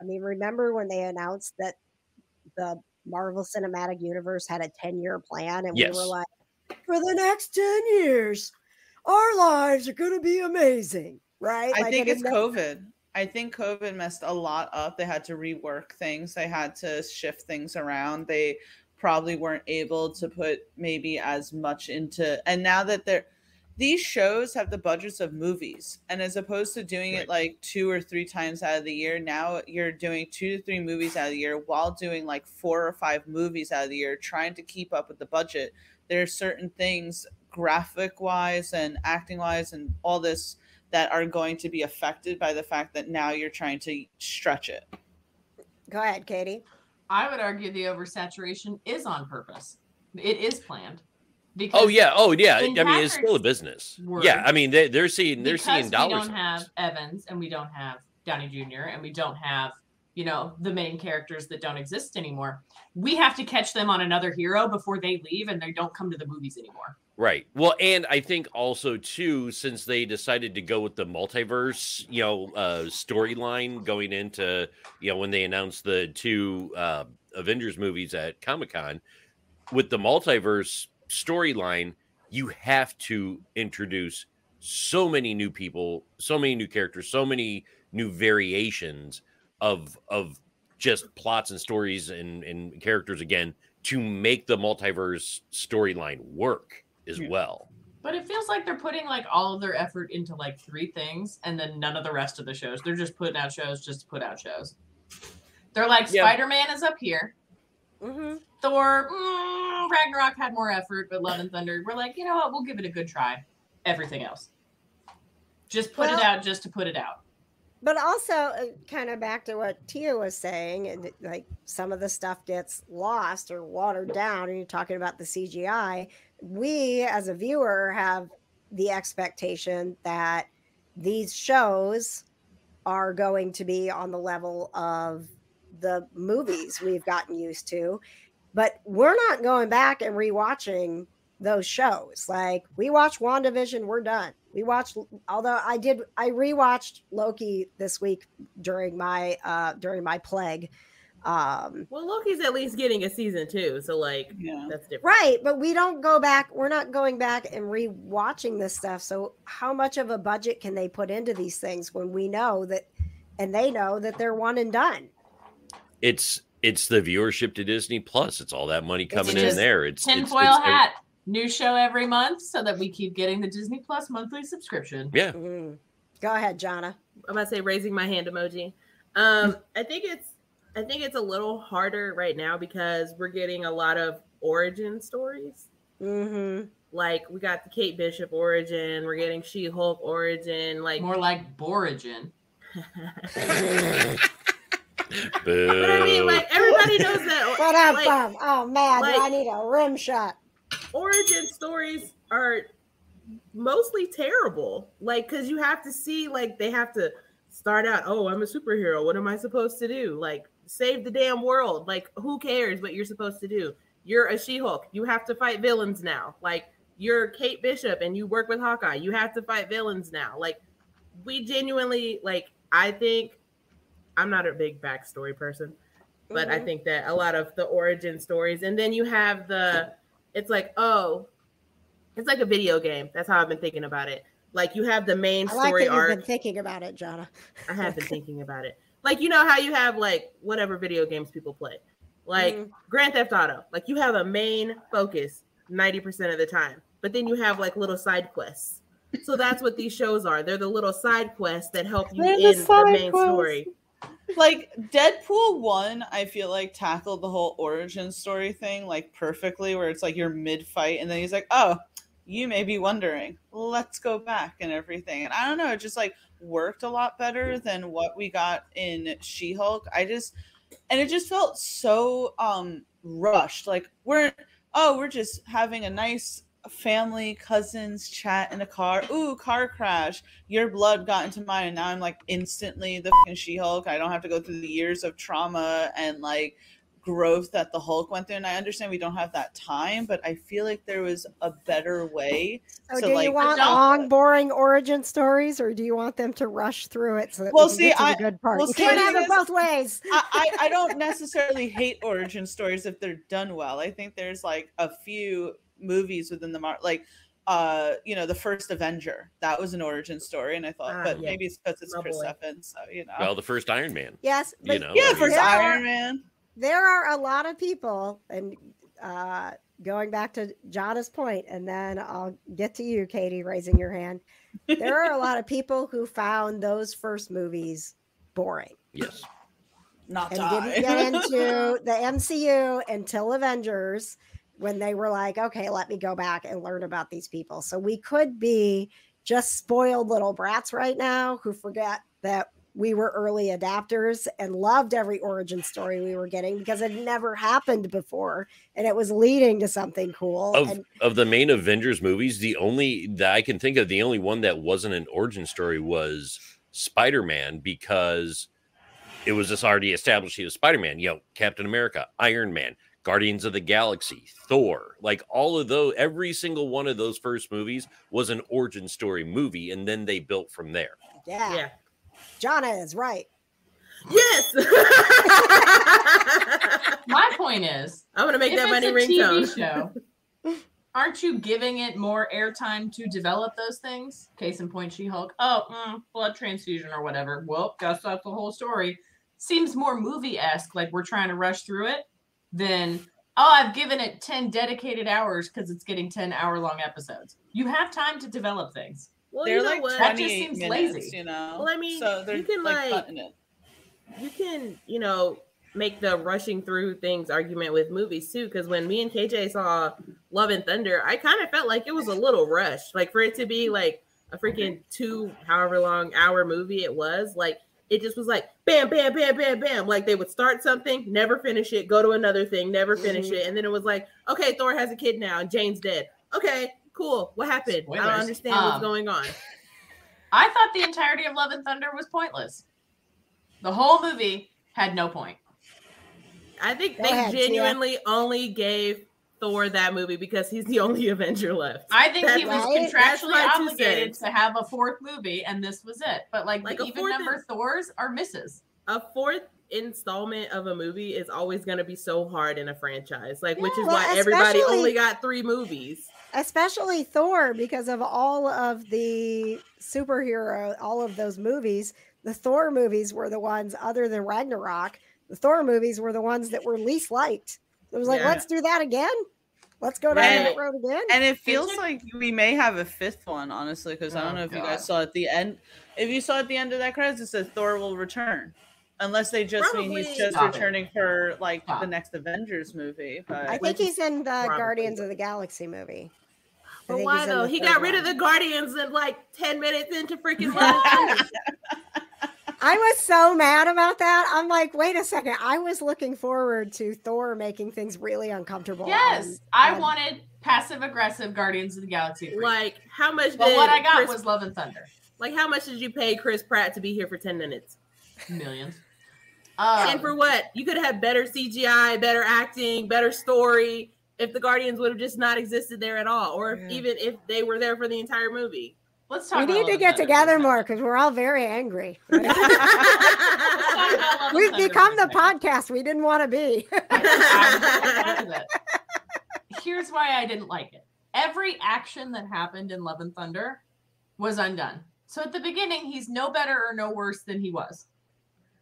remember when they announced that the Marvel Cinematic Universe had a 10-year plan, and we were like, for the next 10 years, our lives are going to be amazing, right? I think it's COVID. I think COVID messed a lot up. They had to rework things. They had to shift things around. They probably weren't able to put maybe as much into, and now that these shows have the budgets of movies, and as opposed to doing it like 2 or 3 times out of the year, now you're doing 2 to 3 movies out of the year while doing like 4 or 5 movies out of the year, trying to keep up with the budget. There are certain things graphic wise and acting wise and all this that are going to be affected by the fact that now you're trying to stretch it. Go ahead, Katie. I would argue the oversaturation is on purpose. It is planned. Because I mean, it's still a business. Yeah, I mean, they're seeing dollars. We don't have Evans, and we don't have Downey Jr., and we don't have the main characters that don't exist anymore. We have to catch them on another hero before they leave, and they don't come to the movies anymore. Right. Well, and I think also too, since they decided to go with the multiverse, storyline going into, when they announced the two Avengers movies at Comic-Con, with the multiverse storyline, you have to introduce so many new people, so many new characters, so many new variations of just plots and stories and characters again to make the multiverse storyline work as well. But it feels like they're putting like all of their effort into like 3 things and then none of the rest of the shows. They're just putting out shows just to put out shows. They're like, Spider-Man is up here. Mm-hmm. Thor, Ragnarok had more effort, but Love and Thunder, we're like, you know what? We'll give it a good try. Everything else. Just put it out just to put it out. But also, kind of back to what Tia was saying, and like some of the stuff gets lost or watered down, and you're talking about the CGI. We, as a viewer, have the expectation that these shows are going to be on the level of the movies we've gotten used to. But we're not going back and rewatching those shows. Like, we watched WandaVision, we're done. We watched, although I rewatched Loki this week during my plague. Well, Loki's at least getting a season 2, so that's different. Right, but we don't go back. We're not going back and rewatching this stuff. So how much of a budget can they put into these things when we know that, and they know that they're one and done? It's the viewership to Disney Plus. It's all that money coming in there. It's tinfoil hat. New show every month so that we keep getting the Disney Plus monthly subscription. Yeah. Mm-hmm. Go ahead, Johna. I'm about to say raising my hand emoji. I think it's a little harder right now because we're getting a lot of origin stories. Mm-hmm. Like, we got the Kate Bishop origin, we're getting She-Hulk origin, like more like Borigin. But I mean, like, everybody knows that. What up, Bob? Oh man, I need a rim shot. Origin stories are mostly terrible, like, because you have to see, like, they have to start out, oh, I'm a superhero, what am I supposed to do? Like, save the damn world. Like, who cares what you're supposed to do? You're a She-Hulk, you have to fight villains now. Like, you're Kate Bishop and you work with Hawkeye, you have to fight villains now. Like, we genuinely, like, I think, I'm not a big backstory person, but I think that a lot of the origin stories, and then you have it's like, oh, it's like a video game. That's how I've been thinking about it. Like, you have the main story arc. You've been thinking about it, Johna. I have been thinking about it. Like, you know how you have, like, whatever video games people play. Like, Grand Theft Auto. Like, you have a main focus 90% of the time. But then you have, like, little side quests. So that's what these shows are. They're the little side quests that help you in the main story. Like, Deadpool 1, I feel like tackled the whole origin story thing like perfectly, where it's like you're mid-fight and then he's like, oh, you may be wondering, let's go back and everything. And I don't know, it just like worked a lot better than what we got in She-Hulk. And it just felt so rushed. Like, we're just having a nice family cousins chat in a car. Ooh, car crash. Your blood got into mine, and now I'm like instantly the fucking She-Hulk. I don't have to go through the years of trauma and like growth that the Hulk went through. And I understand we don't have that time, but I feel like there was a better way. So do you want long, boring origin stories, or do you want them to rush through it so that we can get to the good part? You can't have it both ways. I don't necessarily hate origin stories if they're done well. I think there's like a few movies within the like the first Avenger, that was an origin story, and I thought maybe it's because it's Chris Evans, so well, the first Iron Man, yes, but, first Iron Man. There are a lot of people, and going back to Jonna's point, and then I'll get to you, Katie, raising your hand. There are a lot of people who found those first movies boring. Yes. Didn't get into the MCU until Avengers, when they were like, okay, let me go back and learn about these people. So we could be just spoiled little brats right now who forget that we were early adapters and loved every origin story we were getting because it never happened before and it was leading to something cool. Of the main Avengers movies, the only that I can think of, the only one that wasn't an origin story was Spider-Man, because it was just already established he was Spider-Man. Captain America, Iron Man, Guardians of the Galaxy, Thor, like all of those, every single one of those first movies was an origin story movie, and then they built from there. Yeah. Johna is right. Yes. My point is, I'm gonna make if that it's money a ringtone. TV show, aren't you giving it more airtime to develop those things? Case in point, She-Hulk. Oh, blood transfusion or whatever. Well, guess that's the whole story. Seems more movie-esque, like we're trying to rush through it, than, oh, I've given it 10 dedicated hours because it's getting 10-hour-long episodes. You have time to develop things. Well, They're you know like what? 28 That just seems minutes, lazy. you know. Well, I mean, so they're you can like cutting it. You can, make the rushing through things argument with movies too. Because when me and KJ saw Love and Thunder, I kind of felt like it was a little rushed. Like for it to be like a freaking 2 however long hour movie it was, like it just was like bam, bam, bam, bam, bam. Like they would start something, never finish it, go to another thing, never finish it, and then it was like, okay, Thor has a kid now and Jane's dead. Okay, cool. What happened? Spoilers. I don't understand what's going on. I thought the entirety of Love and Thunder was pointless. The whole movie had no point. I think Go they ahead, genuinely only gave Thor that movie because he's the only Avenger left. I think he That's was right. That's contractually my 2 obligated cents. to have a 4th movie, and this was it. But like Like the a even 4th number Thors are misses. A 4th installment of a movie is always going to be so hard in a franchise, like which is well, why everybody especially- only got 3 movies. Especially Thor, because of all of the superhero, all of those movies. The Thor movies were the ones, other than Ragnarok, the Thor movies were the ones that were least liked. It was like, Yeah. let's do that again. Let's go down Right. that road again. And it feels like we may have a 5th one, honestly, because I don't Oh, know if you God. guys saw at the end. If you saw at the end of that credits, it says Thor will return. Unless they just mean he's Probably. just Stop it. returning for like Stop. the next Avengers movie. But I think he's in the Probably. Guardians of the Galaxy movie. I But think why he's in though? the He third got rid of one. the Guardians in like 10 minutes into freaking Love and Thunder. I was so mad about that. I'm like, wait a second. I was looking forward to Thor making things really uncomfortable. Yes, I and- wanted passive aggressive Guardians of the Galaxy 3. Like how much but did what I got Chris, was Love and Thunder. like how much did you pay Chris Pratt to be here for 10 minutes? Millions. And for what? You could have had better CGI, better acting, better story if the Guardians would have just not existed there at all, or if, even if they were there for the entire movie. Let's talk We about need Love to and get Thunder together for a more because we're all very angry. second. Let's talk about Love and We've Thunder become for a the second. podcast we didn't want to be. I'm fine with it. Here's why I didn't like it. Every action that happened in Love and Thunder was undone. So at the beginning, he's no better or no worse than he was.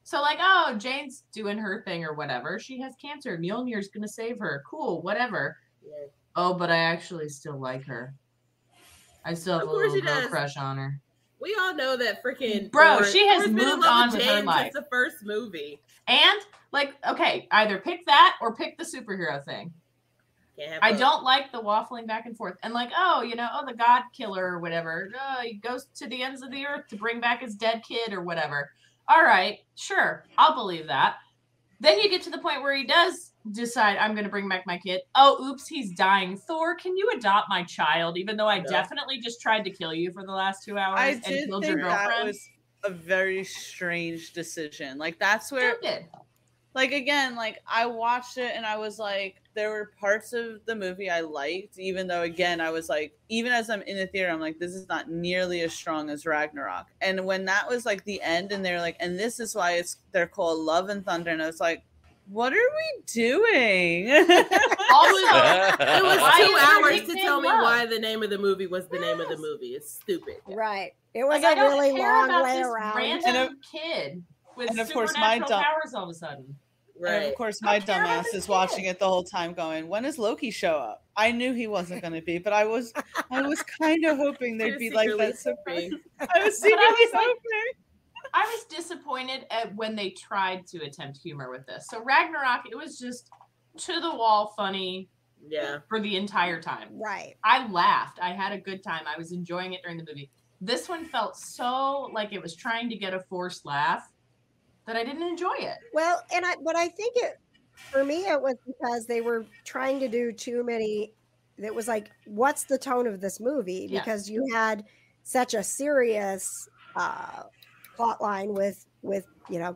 So like, oh, Jane's doing her thing or whatever. She has cancer. Mjolnir's going to save her. Cool, whatever. Yeah. Oh, but I actually still like her. I still have Of a course little he girl does. crush on her. We all know that freaking Bro, Thor- she has Thor's been in moved love on with with her Jane life. since the first movie. And like, okay, either pick that or pick the superhero thing. Can't have I both. don't like the waffling back and forth. And like, oh, the God killer or whatever. He goes to the ends of the earth to bring back his dead kid or whatever. All right, sure. I'll believe that. Then you get to the point where he does decide, I'm going to bring back my kid. Oh, oops, he's dying. Thor, can you adopt my child? Even though I No. definitely just tried to kill you for the last 2 hours I and did killed your think that girlfriend. was a very strange decision. Like that's where Stupid. like again, like I watched it and I was like, there were parts of the movie I liked, even though again I was like, even as I'm in the theater, I'm like, this is not nearly as strong as Ragnarok. And when that was like the end, and they're like, and this is why they're called Love and Thunder, and I was like, what are we doing? Also, It was Why 2 is hours her to nickname tell me Love? why the name of the movie was the name of the Yes. movie. It's stupid. Right. It was like, I a don't really care long about way this around. random kid with and of course my supernatural dumb- powers all of a sudden. Right. And of course, I my don't care about dumbass this is watching kid. it the whole time, going, "When does Loki show up?" I knew he wasn't going to be, but I was kind of hoping there'd You're be like secretly that surprise. hoping. I was But I secretly was like- hoping. I was disappointed at when they tried to attempt humor with this. So Ragnarok, it was just to the wall funny Yeah. for the entire time. Right. I laughed. I had a good time. I was enjoying it during the movie. This one felt so like it was trying to get a forced laugh that I didn't enjoy it. Well, but I think for me it was because they were trying to do too many. It was like, what's the tone of this movie? Yes. Because you had such a serious plot line with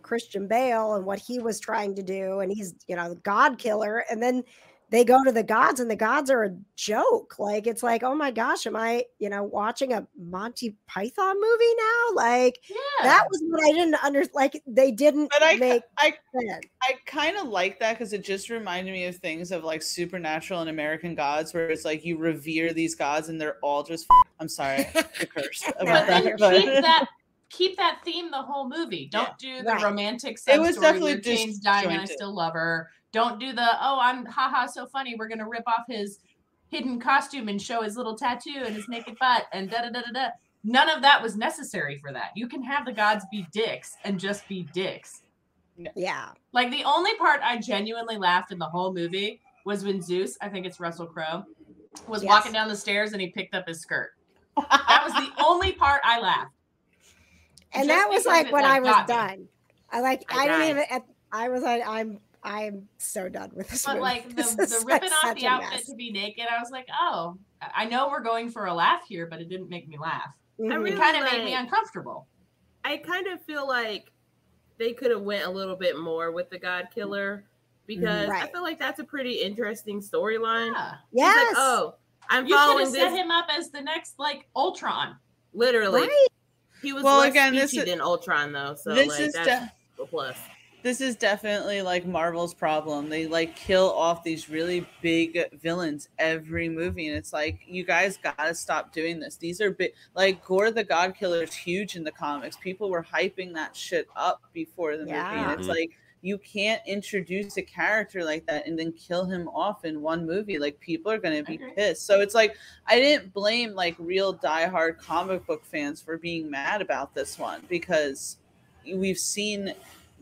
Christian Bale and what he was trying to do, and he's the God killer, and then they go to the gods, and the gods are a joke. Like, it's like, oh my gosh, am I watching a Monty Python movie now? Like, that was what I didn't understand. Like, they didn't make sense. I kind of like that because it just reminded me of things of like Supernatural and American Gods, where it's like you revere these gods and they're all just. I'm sorry, to curse about that. Keep that theme the whole movie. Don't do the romantic sub story where Jane's dying and I still love her. Don't do the I'm haha so funny. We're gonna rip off his hidden costume and show his little tattoo and his naked butt and da da da da da. None of that was necessary for that. You can have the gods be dicks and just be dicks. Yeah. Like, the only part I genuinely laughed in the whole movie was when Zeus, I think it's Russell Crowe, was walking down the stairs and he picked up his skirt. That was the only part I laughed. And that was like when I was done. I was like, I'm so done with this movie. But like the ripping off the outfit to be naked, I was like, oh, I know we're going for a laugh here, but it didn't make me laugh. Mm-hmm. It kind of made me uncomfortable. I kind of feel like they could have went a little bit more with the God Killer, because I feel like that's a pretty interesting storyline. Yeah. Yes. Like, oh, I'm you following could this. have set him up as the next like Ultron. Literally. Right. He was less speechy than Ultron, though. So that's a plus. This is definitely like Marvel's problem. They like kill off these really big villains every movie, and it's like, you guys gotta stop doing this. These are big. Like, Gore the God Killer is huge in the comics. People were hyping that shit up before the movie, and it's like, you can't introduce a character like that and then kill him off in one movie. Like, people are going to be pissed. So it's like, I didn't blame like real diehard comic book fans for being mad about this one, because we've seen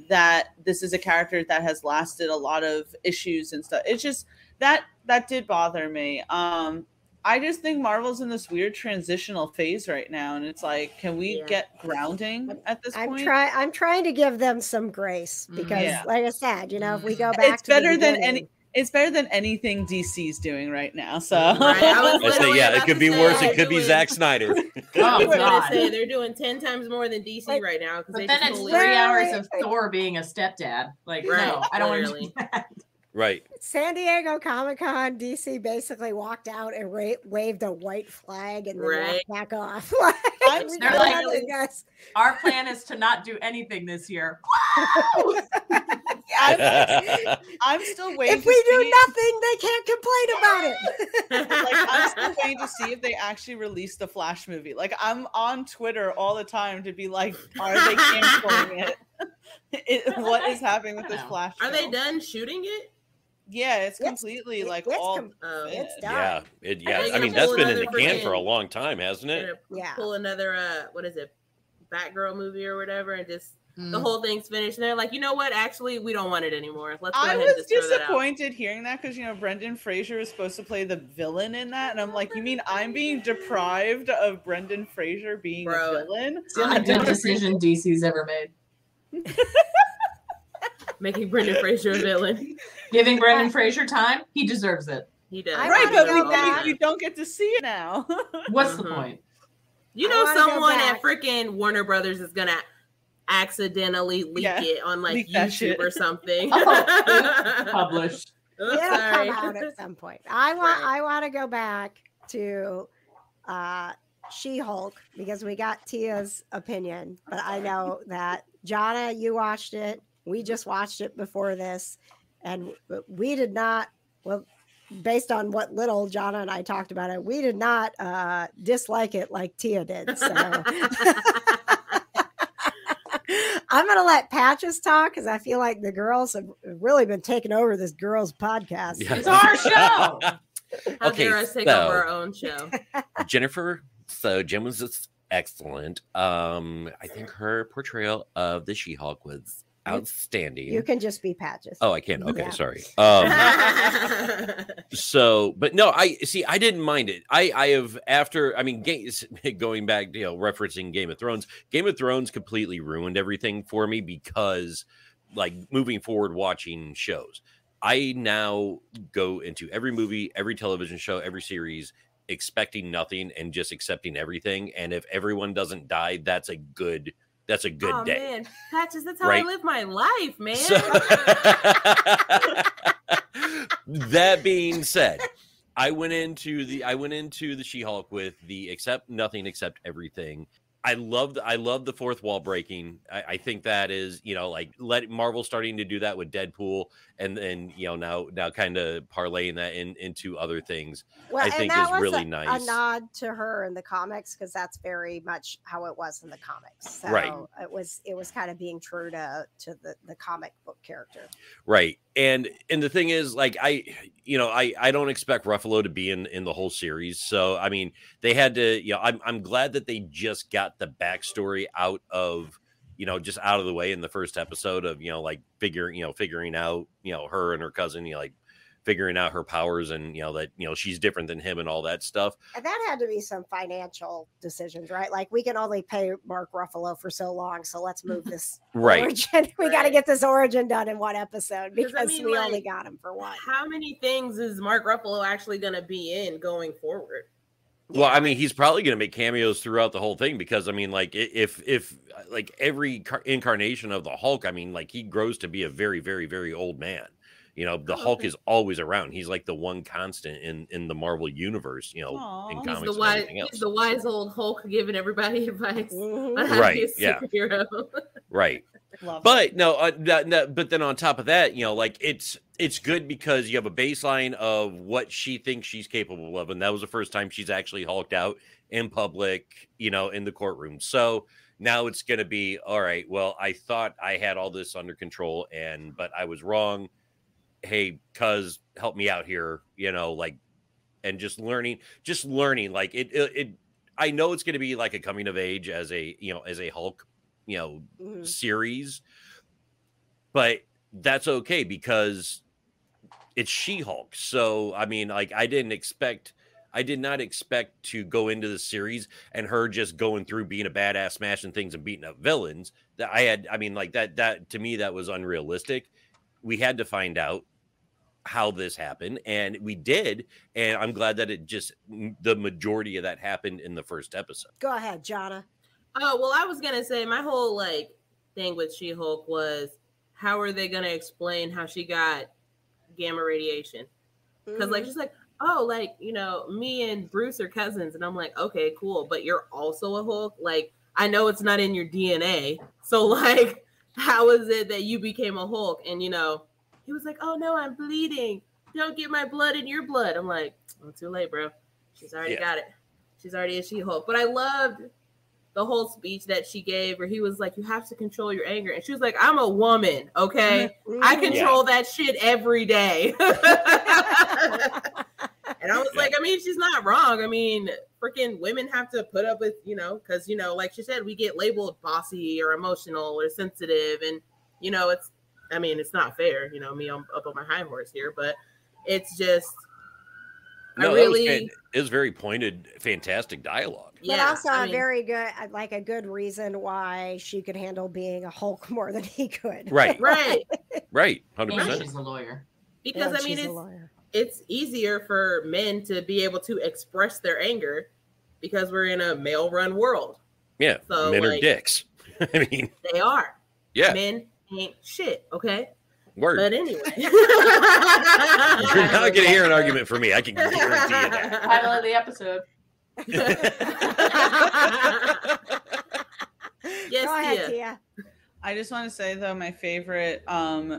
that this is a character that has lasted a lot of issues and stuff. It's just that did bother me. I just think Marvel's in this weird transitional phase right now, and it's like, can we get grounding at this point? I'm trying to give them some grace, because, like I said, if we go back, it's better than anything DC's doing right now. So it could be worse. It could be Zack Snyder. I was going to say they're doing 10 times more than DC right now. But then it's 3 hours of Thor being a stepdad. Like, no, I don't want to do that. Right. San Diego Comic-Con, DC basically walked out and waved a white flag and then walked back off. They're like, our plan is to not do anything this year. I'm still waiting. If we do nothing, they can't complain about it. Like, I'm still waiting to see if they actually release the Flash movie. Like, I'm on Twitter all the time to be like, are they canceling it? What is happening with this Flash film? Are they done shooting it? Yeah, it's completely it's done. Yeah. I mean, that's been in the can for a long time, hasn't it? Pull another what is it, Batgirl movie or whatever, and just the whole thing's finished. And they're like, you know what? Actually, we don't want it anymore. Let's go ahead and just throw that out. I was disappointed hearing that, because Brendan Fraser is supposed to play the villain in that, and I'm like, you mean I'm being deprived of Brendan Fraser being a villain? It's the only good decision DC's ever made. Making Brendan Fraser a villain. Giving Brendan Fraser time, he deserves it. He does. Right, but you don't get to see it now. What's the point? Someone at freaking Warner Brothers is gonna accidentally leak it on like YouTube or something. Published. It'll come out at some point. I want to go back to She-Hulk, because we got Tia's opinion, but I know that Johna, you watched it. We just watched it before this, and we did not, based on what little Johna and I talked about it, we did not dislike it like Tia did. So I'm going to let Patches talk, because I feel like the girls have really been taking over this girls' podcast. Yeah. It's our show. How dare us take over our own show? Jennifer, Jen was just excellent. I think her portrayal of the She-Hulk was outstanding. You can just be Patches. Oh, I can. Okay, sorry. But no, I didn't mind it. I have, after, going back, referencing Game of Thrones completely ruined everything for me, because like moving forward watching shows, I now go into every movie, every television show, every series expecting nothing and just accepting everything. And if everyone doesn't die, that's a good That's a good Oh day. man, Patches, that's how Right? I live my life, man. So, that being said, I went into the She-Hulk with the accept nothing, accept everything. I love the fourth wall breaking. I think that is, like Marvel starting to do that with Deadpool, and then now kind of parlaying that into other things. Well, I and think that is was really a nice. nod to her in the comics, because that's very much how it was in the comics. So Right. it was kind of being true to the comic book character. Right. And the thing is, like, I don't expect Ruffalo to be in the whole series. So I mean, they had to, I'm glad that they just got the backstory out of, just out of the way in the first episode of, like figuring out, her and her cousin, like figuring out her powers, and that she's different than him and all that stuff. And that had to be some financial decisions, right? Like, we can only pay Mark Ruffalo for so long, so let's move this Right. origin. We got to get this origin done in one episode, because I mean, we like, only got him for one. How many things is Mark Ruffalo actually going to be in going forward? Well, I mean, he's probably going to make cameos throughout the whole thing, because I mean, like, if like every incarnation of the Hulk, I mean, like, he grows to be a very, very, very old man. The Hulk is always around. He's like the one constant in the Marvel universe, in Aww. comics He's and everything else. he's the wise old Hulk giving everybody advice Mhm. on how to be a Right, yeah. superhero. Right. Love But no, but then on top of that, like, it's good because you have a baseline of what she thinks she's capable of, and that was the first time she's actually hulked out in public, in the courtroom. So now it's going to be, all right, well, I thought I had all this under control, but I was wrong. Hey, cuz, help me out here, like, and just learning, like, it I know it's going to be like a coming of age as a Hulk, series, but that's okay because it's She-Hulk. So I mean, like, I did not expect to go into the series and her just going through being a badass, smashing things and beating up villains. That to me, that was unrealistic. We had to find out how this happened, and we did, and I'm glad that the majority of that happened in the first episode. Go ahead, Johna. Oh, well, I was going to say my whole thing with She-Hulk was, how are they going to explain how she got gamma radiation? Because she's like, oh, me and Bruce are cousins, and I'm like, okay, cool, but you're also a Hulk. Like, I know it's not in your DNA, so how is it that you became a Hulk? And he was like, oh no, I'm bleeding. Don't get my blood in your blood. I'm like, oh, too late, bro. She's already got it. She's already a She-Hulk. But I loved the whole speech that she gave, where he was like, you have to control your anger. And she was like, I'm a woman, okay? I control that shit every day. And I was like, I mean, she's not wrong. I mean, freaking women have to put up with, because, like she said, we get labeled bossy or emotional or sensitive. And, it's not fair. Me, I'm up on my high horse here, but it's just, it was very pointed, fantastic dialogue. But also a very good, a good reason why she could handle being a Hulk more than he could. Right. Right. Right. 100%. And she's a lawyer. Because it's easier for men to be able to express their anger because we're in a male-run world. Yeah. So men are dicks. I mean, they are. Yeah. Men ain't shit. Okay. Word. But anyway, you're not gonna hear an argument from me. I can guarantee you that. Title of the episode. Yes, Go ahead, Tia. I just want to say, though, my favorite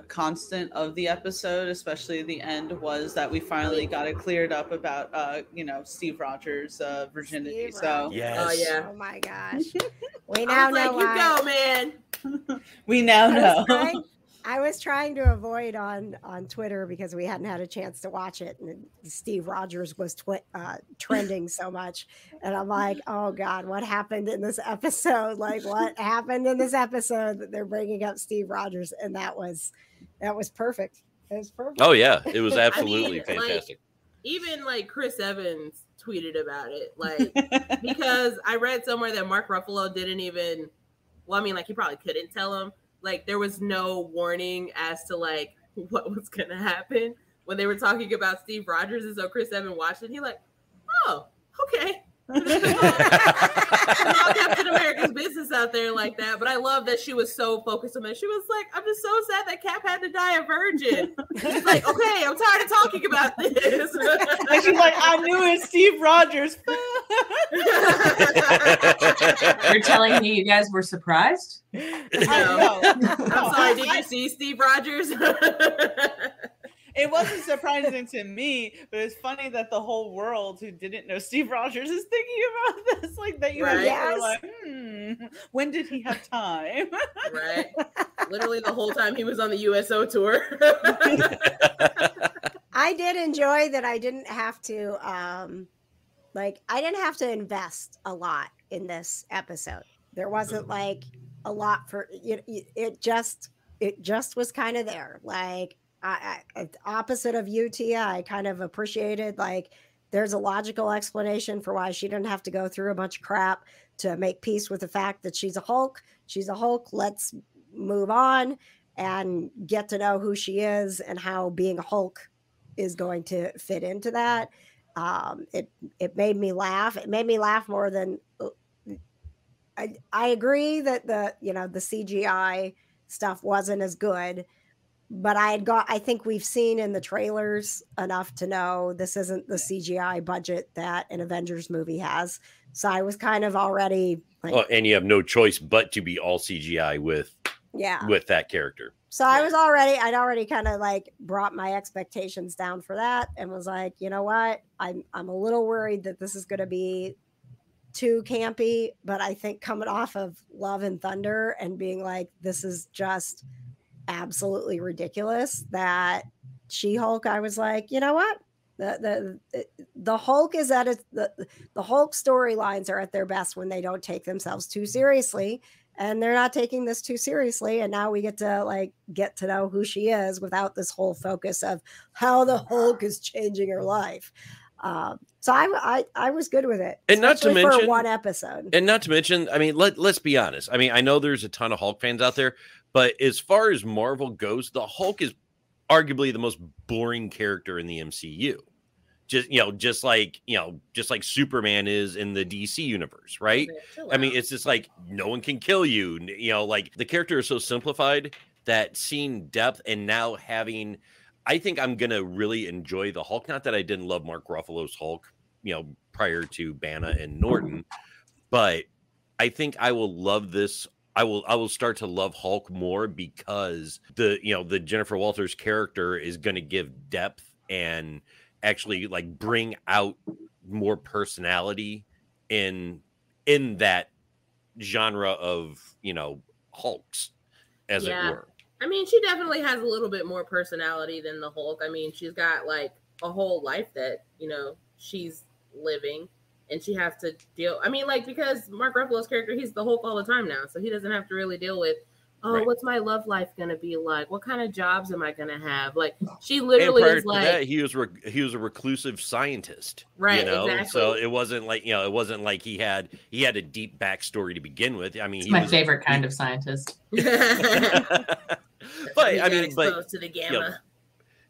constant of the episode, especially the end, was that we finally got it cleared up about, Steve Rogers' virginity. Yes. Oh yeah. Oh my gosh. We now know you why. go, man. We now know. I was trying to avoid on Twitter because we hadn't had a chance to watch it, and Steve Rogers was trending so much, and I'm like, oh God, what happened in this episode? What happened in this episode that they're bringing up Steve Rogers? And that was perfect. It was perfect. Oh yeah, it was absolutely fantastic. Even Chris Evans tweeted about it, because I read somewhere that Mark Ruffalo didn't even. Well, I mean, he probably couldn't tell him. There was no warning as to what was gonna happen when they were talking about Steve Rogers, and so Chris Evans watched it. And he oh, okay, Captain America's business out there like that, but I love that she was so focused on it. She was like, I'm just so sad that Cap had to die a virgin. She's like, okay, I'm tired of talking about this. And she's like, I knew it's Steve Rogers. You're telling me you guys were surprised? No. I'm sorry, did you see Steve Rogers? It wasn't surprising to me, but it's funny that the whole world who didn't know Steve Rogers is thinking about this. Like that you were like, when did he have time? Right. Literally the whole time he was on the USO tour. I did enjoy that I didn't have to I didn't have to invest a lot in this episode. There wasn't like a lot for it just was kind of there. Like I opposite of UT, I kind of appreciated like there's a logical explanation for why she didn't have to go through a bunch of crap to make peace with the fact that she's a Hulk. She's a Hulk. Let's move on and get to know who she is and how being a Hulk is going to fit into that. It made me laugh. It made me laugh more than I agree that the CGI stuff wasn't as good. But I think we've seen in the trailers enough to know this isn't the CGI budget that an Avengers movie has. So I was kind of already like, and you have no choice but to be all CGI with that character. So I'd already kind of like brought my expectations down for that and was like, you know what? I'm a little worried that this is going to be too campy, but I think coming off of Love and Thunder and being like, this is just absolutely ridiculous that She-Hulk, I was like, you know what, the Hulk is at its the Hulk storylines are at their best when they don't take themselves too seriously, and they're not taking this too seriously, and now we get to know who she is without this whole focus of how the Hulk is changing her life. So I was good with it, and not to mention for one episode. And not to mention, I mean, let's be honest. I mean, I know there's a ton of Hulk fans out there, but as far as Marvel goes, the Hulk is arguably the most boring character in the MCU. Just like Superman is in the DC universe, right? I mean, it's just like no one can kill you. Like the character is so simplified that seeing depth and now having, I think I'm gonna really enjoy the Hulk. Not that I didn't love Mark Ruffalo's Hulk, prior to Bana and Norton, but I think I will love this. I will start to love Hulk more because the Jennifer Walters character is going to give depth and actually like bring out more personality in that genre of Hulks, as it were. I mean, she definitely has a little bit more personality than the Hulk. I mean, she's got like a whole life that she's living. And she has to deal. I mean, like, because Mark Ruffalo's character, he's the Hulk all the time now. So he doesn't have to really deal with, what's my love life going to be like? What kind of jobs am I going to have? Like, she literally is like. That, he was a reclusive scientist. Right. Exactly. So it wasn't like, he had a deep backstory to begin with. I mean, it's my favorite kind of scientist. But I mean, exposed to the gamma.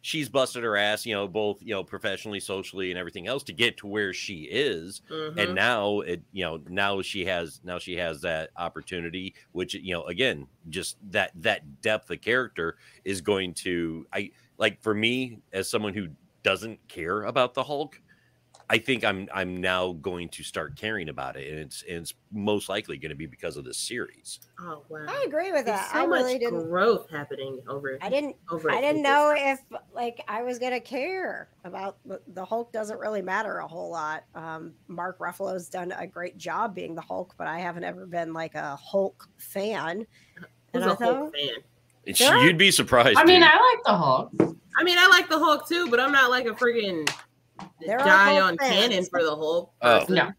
She's busted her ass, both, professionally, socially, and everything else to get to where she is. Mm-hmm. And now now she has that opportunity, which, again, just that depth of character is going to, for me, as someone who doesn't care about the Hulk, I think I'm now going to start caring about it, and it's most likely going to be because of this series. Oh wow! I agree with that. So much growth happening over. I didn't know if I was going to care about the Hulk. Doesn't really matter a whole lot. Mark Ruffalo's done a great job being the Hulk, but I haven't ever been like a Hulk fan. Who's a Hulk fan? You'd be surprised. I mean, I like the Hulk. I mean, I like the Hulk too, but I'm not like a friggin' die on cannon for the Hulk. Oh no,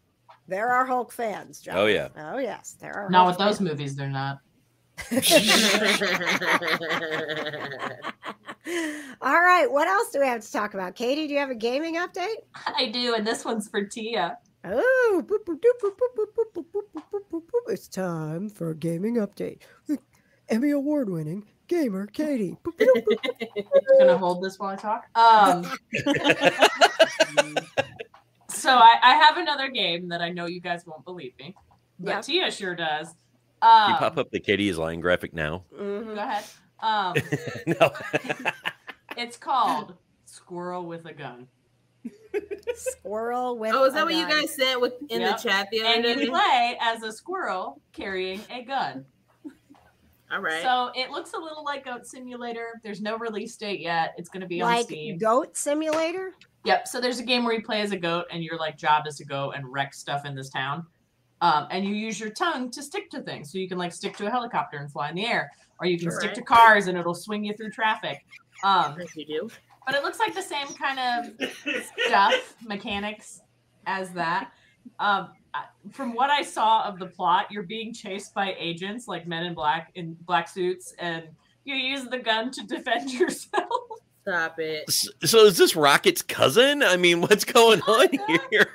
there are Hulk fans, John. Oh yeah. Oh yes, there are. Not Hulk with those fans. movies, they're not. All right, what else do we have to talk about? Katie, do you have a gaming update? I do, and this one's for Tia. Oh, it's time for a gaming update. Emmy award-winning gamer Katie. Gonna hold this while I talk. So I have another game that I know you guys won't believe me, but Yep. Tia sure does. Can you pop up the Katie's line graphic now? Mhm. Go ahead. No. It's called Squirrel with a Gun. Squirrel with. Oh, is that a what you gun. guys said in Yep. the chat the other And day? you play as a squirrel carrying a gun. All right. So it looks a little like Goat Simulator. There's no release date yet. It's going to be on Like Steam. Goat Simulator? Yep. So there's a game where you play as a goat, and your like job is to go and wreck stuff in this town. And you use your tongue to stick to things. So you can like stick to a helicopter and fly in the air, or you can stick to cars and it'll swing you through traffic. Yes, you do. But it looks like the same kind of stuff, mechanics as that. From what I saw of the plot, you're being chased by agents like men in black suits, and you use the gun to defend yourself. Stop it. So is this Rocket's cousin? I mean, what's going on here?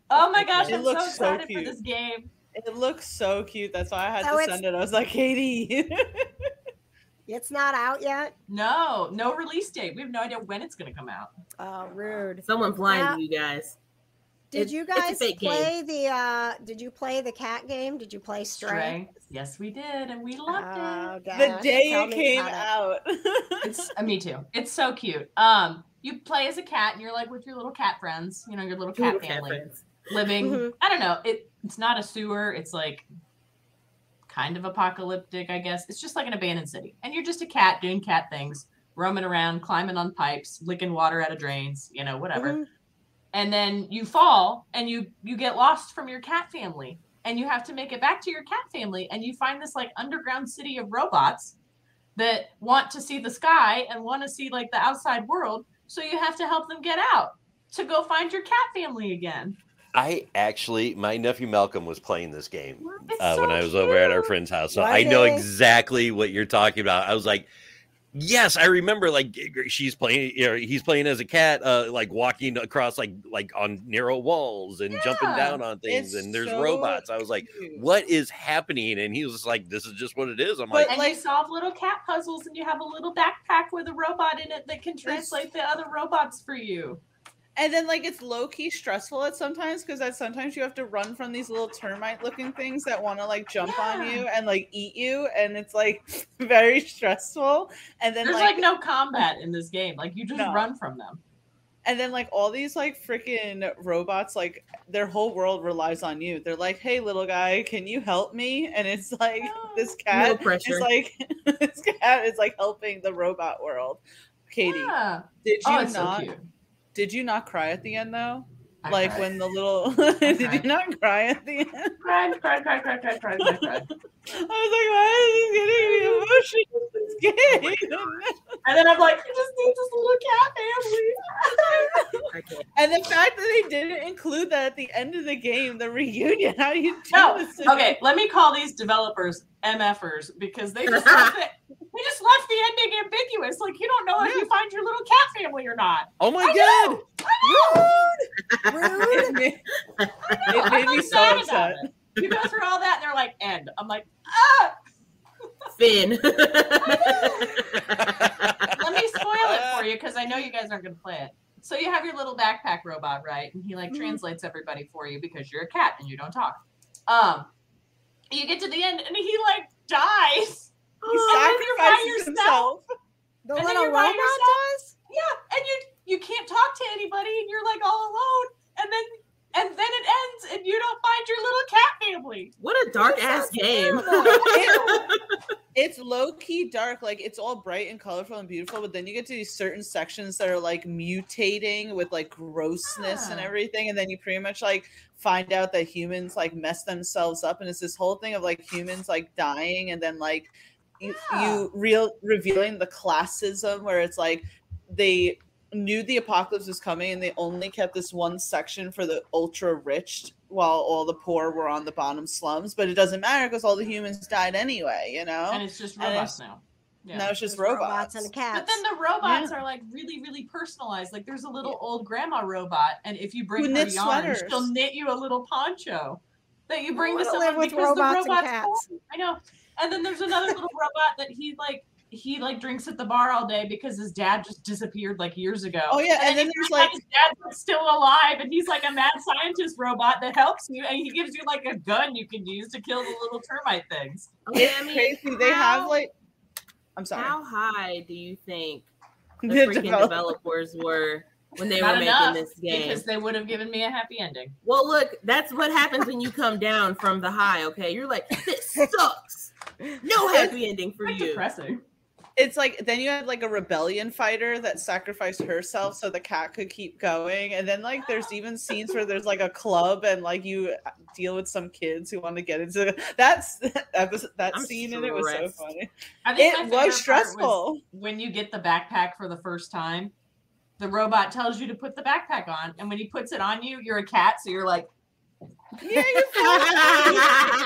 Oh my gosh, It I'm so looks so excited for cute. this game. It looks so cute. That's why I had So to it's- send it. I was like, Katie. It's not out yet. No release date. We have no idea when it's going to come out. Oh, rude. Someone's lying to you guys. Did you It's a guys fake game. play the? Did you play the cat game? Did you play Stray? Yes, we did, and we loved it. gosh. The day Tell it me came about it. out. It's me too. It's so cute. You play as a cat, and you're like with your little cat friends. You know, your little cat Little cat family friends. living. Mhm. I don't know. It's not a sewer. It's like kind of apocalyptic, I guess. It's just like an abandoned city, and you're just a cat doing cat things, roaming around, climbing on pipes, licking water out of drains. You know, whatever. Mhm. And then you fall, and you get lost from your cat family, and you have to make it back to your cat family, and you find this like underground city of robots that want to see the sky and want to see like the outside world. So you have to help them get out to go find your cat family again. My nephew Malcolm was playing this game It's so when I was over at our cute. friend's house. So Was I know he? exactly what you're talking about. I was like, yes, I remember like she's playing, he's playing as a cat, like walking across like on narrow walls and jumping Yeah. down on things, It's and there's so robots. I was like, cute. what is happening? And he was just like, this is just what it is. I'm But, like, And like- you solve little cat puzzles, and you have a little backpack with a robot in it that can translate the other robots for you. And then like it's low key stressful at sometimes because sometimes you have to run from these little termite looking things that want to like jump on Yeah. you and like eat you, and it's like very stressful. And then There's like no combat in this game. Like you just No. run from them. and then like all these like freaking robots, like their whole world relies on you. They're like, hey little guy, can you help me? And it's like this cat No pressure. is like this cat is like helping the robot world. Katie, Yeah. did you Oh, it's not so cute. did you not cry at the end though? I Like cried. when the little did you cried. not cry at the end? cried. I was like, why is he getting me emotional in this game? And then I'm like, I just need this little cat family. I can't. And the fact that they didn't include that at the end of the game, the reunion, how do you do No, this? okay, let me call these developers MFers because they just left the ending ambiguous. Like you don't know if you find your little cat family or not. oh my god, Rude. It made, it made me so sad about upset. it. You go through all that and they're like, end. I'm like, ah, Finn. let me spoil it for you because I know you guys aren't gonna play it. So you have your little backpack robot, right? And he like translates everybody for you because you're a cat and you don't talk. You get to the end and he like dies. He And then you're by sacrifices yourself. himself. The And then little you're by robot yourself. does? Yeah, and you can't talk to anybody and you're like all alone. And then it ends and you don't find your little cat family. What a dark ass game. It's low key dark, like it's all bright and colorful and beautiful, but then you get to these certain sections that are like mutating with like grossness and Yeah. everything, and then you pretty much like find out that humans like mess themselves up, and it's this whole thing of like humans like dying, and then like you revealing the classism where it's like they knew the apocalypse was coming and they only kept this one section for the ultra rich while all the poor were on the bottom slums, but it doesn't matter because all the humans died anyway, you know. And it's just And robots it's- now. Yeah. Now it's just There's robots. and cats. But then the robots are like really, really personalized. Like there's a little old grandma robot, and if you bring Who her knits yarn, sweaters. she'll knit you a little poncho that you bring to wanna someone live with because the robots and robot's cats. cool. I know. And then there's another little robot that he like he like drinks at the bar all day because his dad just disappeared like years ago. Oh yeah, and then there's like his dad's like, still alive, and he's like a mad scientist robot that helps you, and he gives you like a gun you can use to kill the little termite things. it's crazy. They have like, I'm sorry. How high do you think the The freaking developers were when they Not were enough, making this game? because they would have given me a happy ending. Well, look, that's what happens when you come down from the high. Okay, you're like, this sucks. No happy ending for Quite you. depressing. It's like then you had like a rebellion fighter that sacrificed herself so the cat could keep going, and then like there's even scenes where there's like a club and like you deal with some kids who want to get into that I'm scene, and it was so stressed. funny. I think my It favorite part was stressful. when you get the backpack for the first time. The robot tells you to put the backpack on, and when he puts it on you, you're a cat, so you're like, Yeah, you feel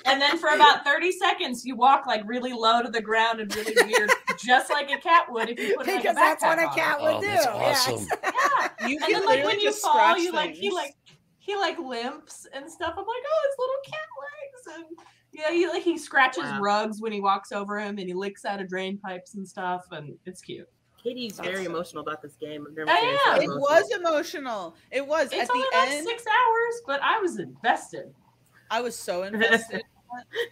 and then for about 30 seconds, you walk like really low to the ground and really weird, just like a cat would if you put like, Because a that's backpack what a on. cat would do. That's Yes. awesome. Yeah. You And can then like literally when you just fall, scratch you like things. he limps and stuff. I'm like, oh, his little cat legs, and yeah, he scratches Wow. rugs when he walks over him, and he licks out of drain pipes and stuff, and it's cute. Katie's very emotional about this game. I've never I seen her so am. It emotional. was emotional. It was It's at only the like end. 6 hours, but I was invested. I was so invested.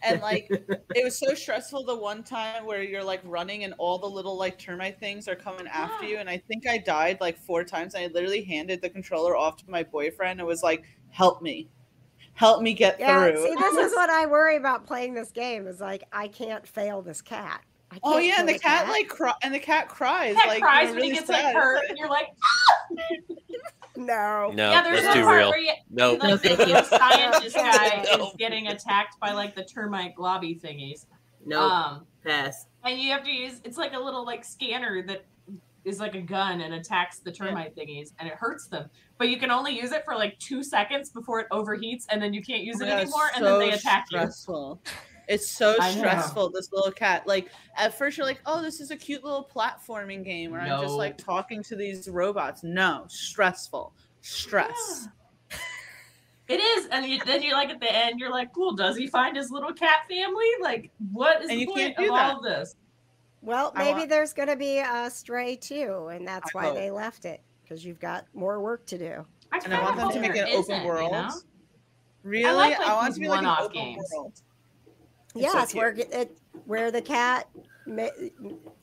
And like it was so stressful the one time where you're like running and all the little like termite things are coming after you, and I think I died like 4 times, and I literally handed the controller off to my boyfriend and was like, help me get Yeah, through. see, this is what I worry about playing this game. Is like I can't fail this cat. I Oh can't yeah, and kill the cat like the cat cries Cat like cries you're when he really gets like sad. hurt, and you're like, no. No, yeah, there's that's one too part real. where you, No, like, No, the thank you. little scientist guy No. is getting attacked by like the termite globby thingies. Nope. Pass. And you have to use it's like a little like scanner that is like a gun and attacks the termite thingies, and it hurts them. But you can only use it for like 2 seconds before it overheats, and then you can't use it Yeah, anymore, it's and then so they attack stressful. It's so I know. stressful, this little cat. Like at first you're like, oh, this is a cute little platforming game where I'm just No. like talking to these robots. No, stressful. Stress. you. It is, and then you're like at the end, you're like, cool. Does he find his little cat family? Like, what is And the you point can't of do all that. of this? Well, I maybe want- there's going to be a Stray too, and that's I why hope. they left it because you've got more work to do. And I want them to make it open world. You know? Really? like, I want these to be like an one-off open games. world. It's Yeah, so it's where the cat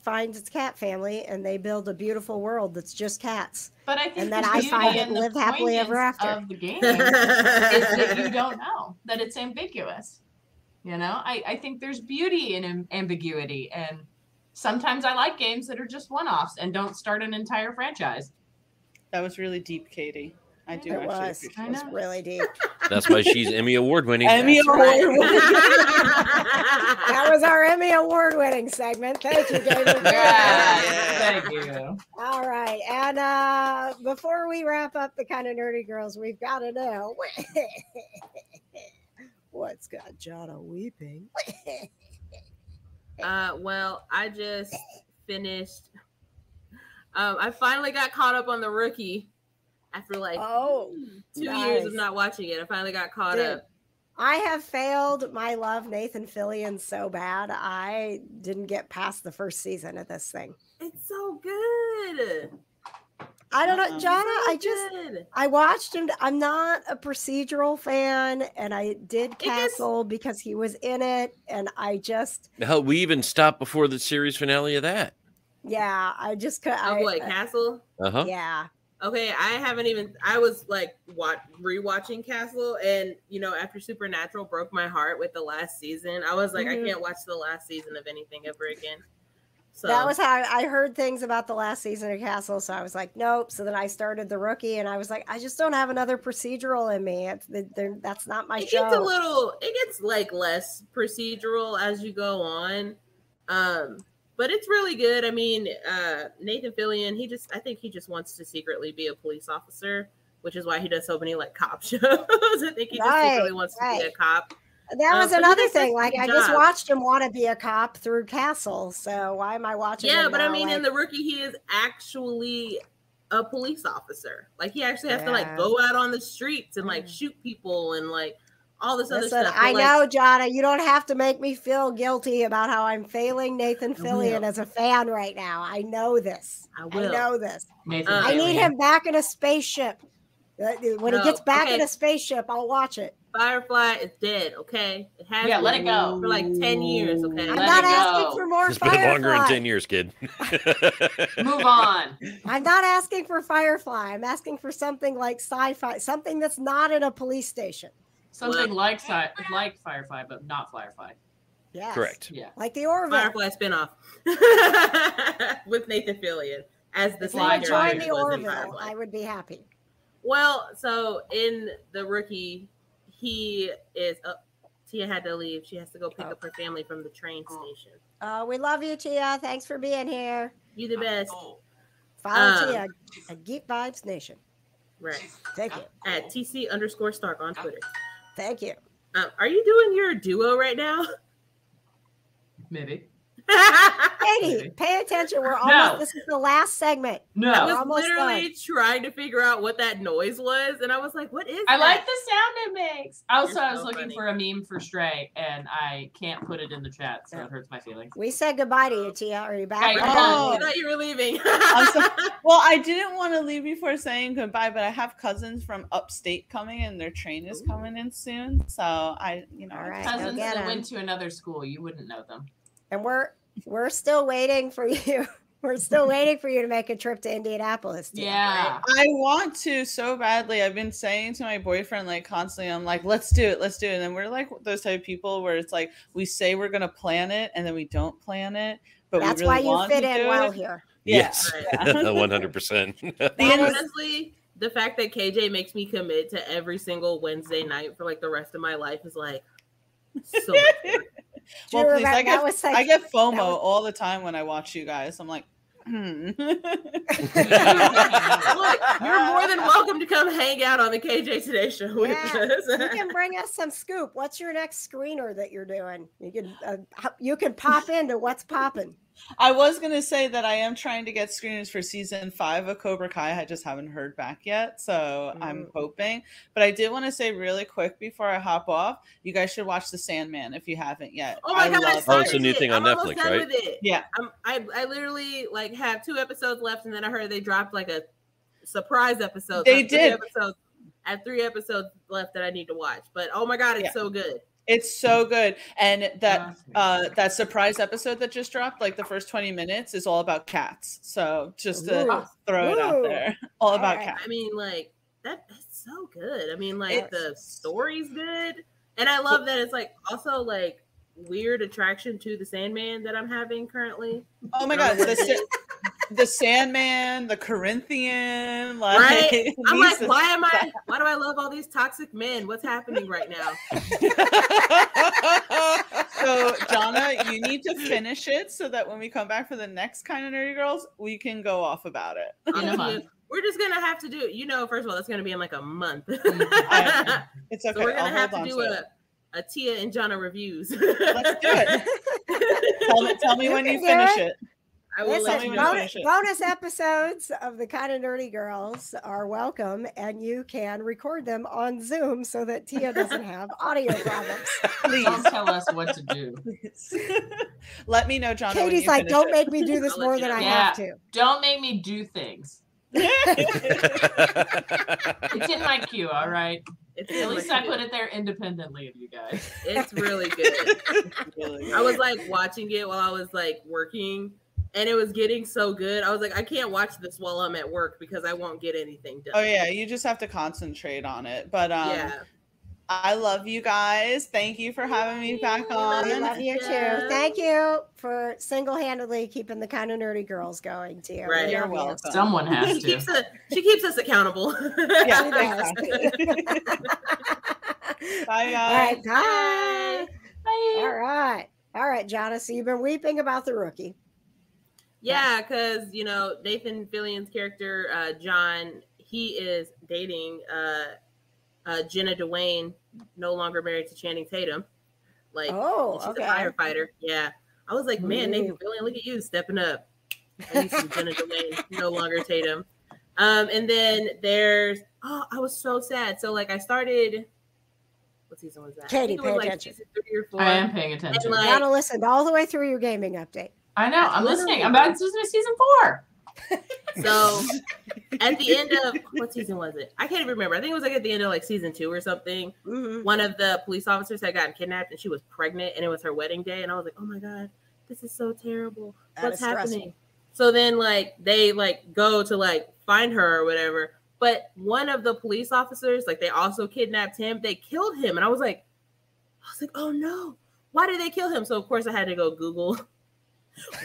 finds its cat family, and they build a beautiful world that's just cats. But I think And then the I beauty find it and the live happily ever poignance after. of the game is that you don't know, that it's ambiguous. You know, I think there's beauty in ambiguity, and sometimes I like games that are just one-offs and don't start an entire franchise. That was really deep, Katie. I do It actually was. appreciate I It it. was know. really deep. that's why she's Emmy Award winning. Emmy That's Award right. winning. That was our Emmy award-winning segment. Thank you, David. Yeah. Thank you. All right, and before we wrap up the kind of nerdy girls, we've got to know what's got Johna weeping. Well, I just finished. I finally got caught up on the Rookie after like Oh, 2 years of nice. not watching it. I finally got caught Dude, up. I have failed my love Nathan Fillion so bad. I didn't get past the first season of this thing. It's so good. I don't know, Uh-uh. Johna. I watched him. I'm not a procedural fan, and I did gets- Castle because he was in it, and I just, Hell, we even stopped before the series finale of that. yeah, I just could. Oh boy, Castle. Uh-huh. Yeah, Okay, I haven't even. I was like rewatching Castle, and you know, after Supernatural broke my heart with the last season, I was like, Mhm. I can't watch the last season of anything ever again. So that was how I heard things about the last season of Castle, so I was like, nope. So then I started The Rookie, and I was like, I just don't have another procedural in me. That's not my it show. gets a little. It gets like less procedural as you go on. But it's really good. I mean, Nathan Fillion, I think he just wants to secretly be a police officer, which is why he does so many like cop shows. I think he just secretly wants to be a cop. That was but he another does such thing. a Like good I just job. watched him want to be a cop through Castle. So why am I watching? Yeah, him but I now, mean, in like- The Rookie, he is actually a police officer. Like he actually has to like Yeah. go out on the streets and like Mm. shoot people and like all this other Listen, stuff. I know, Johna, you don't have to make me feel guilty about how I'm failing Nathan Fillion as a fan right now. I know this. I know this. Nathan I need Fillion. him back in a spaceship. When he gets back in a spaceship, I'll watch it. Firefly is dead, okay? It has been let it go for like 10 years, okay? I'm not asking for more It's been Firefly. longer than 10 years, kid. Move on. I'm not asking for Firefly. I'm asking for something like sci-fi, something that's not in a police station. Something like Firefly, but not Firefly. Yes. Correct. Yeah. Like the Orville. Firefly spinoff with Nathan Fillion as the If you would join the was in Orville, Firefly. I would be happy. Well, so in The Rookie, he is Tia had to leave. She has to go pick up her family from the train station. We love you, Tia. Thanks for being here. You the best. Follow Tia at Geek Vibes Nation. Right. Thank you. At TC_Stark on Twitter. Thank you. Are you doing your duo right now? Maybe. Katie, pay attention. We're almost. This is the last segment. I We're was almost literally done. trying to figure out what that noise was, and I was like, "What is I that?" like the sound it makes. Also, You're I was so looking funny. for a meme for Stray, and I can't put it in the chat, so it hurts my feelings. We said goodbye to you, Tia. Are you back? Right. I thought you were leaving. Well, I didn't want to leave before saying goodbye, but I have cousins from upstate coming, and their train is coming in soon. So All right, Cousins go get that 'em. went to another school, you wouldn't know them. And we're still waiting for you. We're still waiting for you to make a trip to Indianapolis. Tia. Yeah. I want to so badly. I've been saying to my boyfriend like constantly, I'm like, let's do it. And then we're like those type of people where it's like we say we're gonna plan it and then we don't plan it. But That's we really why you want fit to in do well it. here. Yes. Yeah. 100%. Honestly, the fact that KJ makes me commit to every single Wednesday night for like the rest of my life is like so much fun. Do you Well, please, remember- that was like- I get that FOMO was- all the time when I watch you guys. I'm like, Look, you're more than welcome to come hang out on the KJ Today Show with Yeah, us. you can bring us some scoop. What's your next screener that you're doing? You can pop into What's Poppin'. I was gonna say that I am trying to get screeners for season 5 of Cobra Kai. I just haven't heard back yet, so I'm hoping. But I did want to say really quick before I hop off, you guys should watch The Sandman if you haven't yet. Oh my god! Oh, it's a new thing on I'm almost Netflix, done right? with it. Yeah. I literally like have 2 episodes left, and then I heard they dropped like a surprise episode. They So did. I have 3 episodes left that I need to watch. But oh my god, it's so good. It's so good. And that surprise episode that just dropped, like the first 20 minutes, is all about cats. So just to throw it out there, all about cats. I mean, like that's so good. I mean, like the story's good, and I love that it's like also like weird attraction to the Sandman that I'm having currently. Oh my god, the Sandman, the Corinthian, like right? I'm like, these- why do I love all these toxic men? What's happening right now? So, Johna, you need to finish it so that when we come back for the next Kind of Nerdy Girls, we can go off about it. We're just gonna have to do, first of all, that's gonna be in like a month. It's okay. So we're gonna I'll have hold to on do to it. a Tia and Johna reviews. Let's do it. Tell me when you finish it. I will let you know. Bonus episodes of the Kind of Nerdy Girls are welcome, and you can record them on Zoom so that Tia doesn't have audio problems. Please Don't tell us what to do. Let me know, John. Katie's like, don't make me do this more than I have to. Don't make me do things. It's in my queue, all right? At least I put it there independently of you guys. It's really good. I was like watching it while I was like working, and it was getting so good. I was like, I can't watch this while I'm at work because I won't get anything done. Oh yeah, you just have to concentrate on it. But yeah. I love you guys. Thank you for having me back on. I love you too. Thank you for single-handedly keeping the Kind of Nerdy Girls going, Tia. Right. You're welcome. Someone has to. She keeps us accountable. Yeah, Exactly. Bye, guys. All right, bye. Bye. All right, Johna. So you've been weeping about the Rookie. Yeah, because Nathan Fillion's character, John, he is dating Jenna Dwayne, no longer married to Channing Tatum. Like, she's a firefighter. Yeah. I was like, man, Nathan Fillion, look at you stepping up. I need some Jenna Dwayne, no longer Tatum. And then there's, I was so sad. So like I started what season was that? Katie, I think it was pay like attention. season 3 or 4. I am paying attention. And, like, Johna listened all the way through your gaming update. I know. I'm listening. I'm about to listen to season 4. So at the end of what season was it? I can't even remember. I think it was like at the end of like season 2 or something. Mm-hmm. One of the police officers had gotten kidnapped and she was pregnant and it was her wedding day. And I was like, oh my God, this is so terrible. What's happening? So then like they like go to like find her or whatever. But one of the police officers, like they also kidnapped him. They killed him. And I was like, oh no, why did they kill him? So of course I had to go Google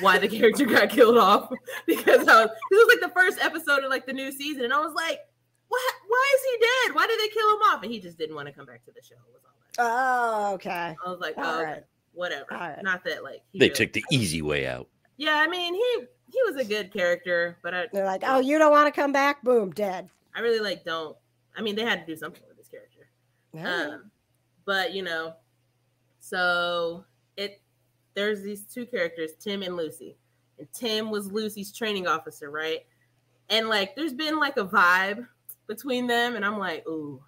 why the character got killed off, because this was like the first episode of like the new season, and I was like, "What? Why is he dead? Why did they kill him off?" And he just didn't want to come back to the show. Was all that. Oh, okay. I was like, All "Oh, right. whatever." All right. Not that like They took the easy way out. Yeah, I mean he was a good character, but They're like, "Oh, you don't want to come back? Boom, dead." I really like don't. I mean, they had to do something with this character. Yeah. But you know, so there's these two characters, Tim and Lucy. And Tim was Lucy's training officer, right? And like there's been like a vibe between them, and I'm like, ooh,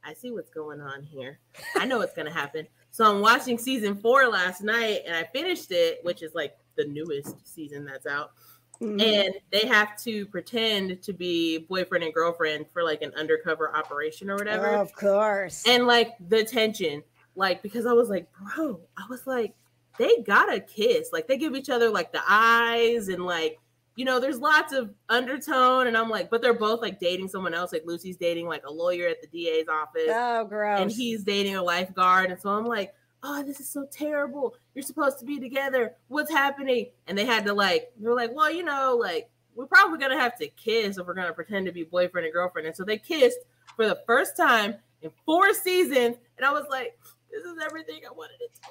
I see what's going on here. I know what's gonna happen. So I'm watching season 4 last night, and I finished it, which is like the newest season that's out. Mm-hmm. And they have to pretend to be boyfriend and girlfriend for like an undercover operation or whatever. Of course. And like the tension, like, because I was like, bro, I was like, they gotta kiss. Like they give each other like the eyes and like, you know, there's lots of undertone. And I'm like, but they're both like dating someone else. Like Lucy's dating like a lawyer at the DA's office. Oh, gross. And he's dating a lifeguard. And so I'm like, oh, this is so terrible. You're supposed to be together. What's happening? And they had to like, they're like, well, you know, like we're probably going to have to kiss if we're going to pretend to be boyfriend and girlfriend. And so they kissed for the first time in 4 seasons. And I was like, this is everything I wanted it to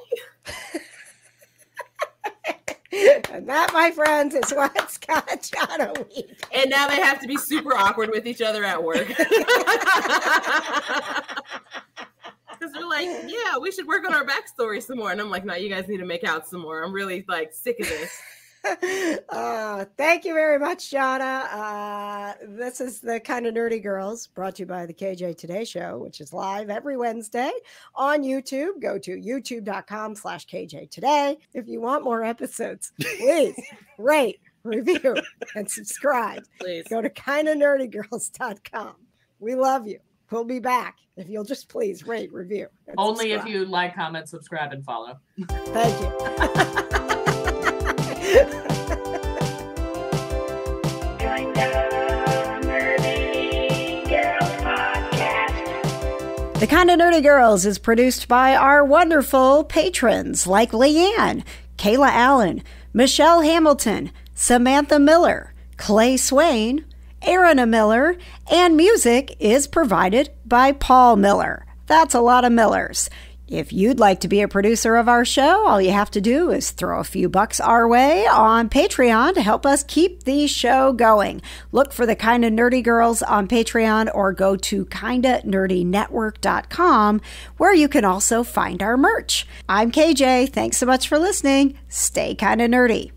be. And that, my friends, is what's got Johna weeping. And now they have to be super awkward with each other at work. Because they're like, yeah, we should work on our backstory some more. And I'm like, no, you guys need to make out some more. I'm really like sick of this. Thank you very much, Johna. This is the Kind of Nerdy Girls, brought to you by the KJ Today Show, which is live every Wednesday on YouTube. Go to youtube.com/KJ Today. If you want more episodes, please rate, review, and subscribe. Please. Go to kindofnerdygirls.com. We love you. We'll be back if you'll just please rate, review. Only subscribe. if you like, comment, subscribe, and follow. Thank you. The Kind of Nerdy Girls is produced by our wonderful patrons like Leanne, Kayla Allen, Michelle Hamilton, Samantha Miller, Clay Swain, Aaron Miller, and music is provided by Paul Miller. That's a lot of Millers. If you'd like to be a producer of our show, all you have to do is throw a few bucks our way on Patreon to help us keep the show going. Look for the Kind of Nerdy Girls on Patreon or go to kindofnerdynetwork.com, where you can also find our merch. I'm KJ. Thanks so much for listening. Stay kind of nerdy.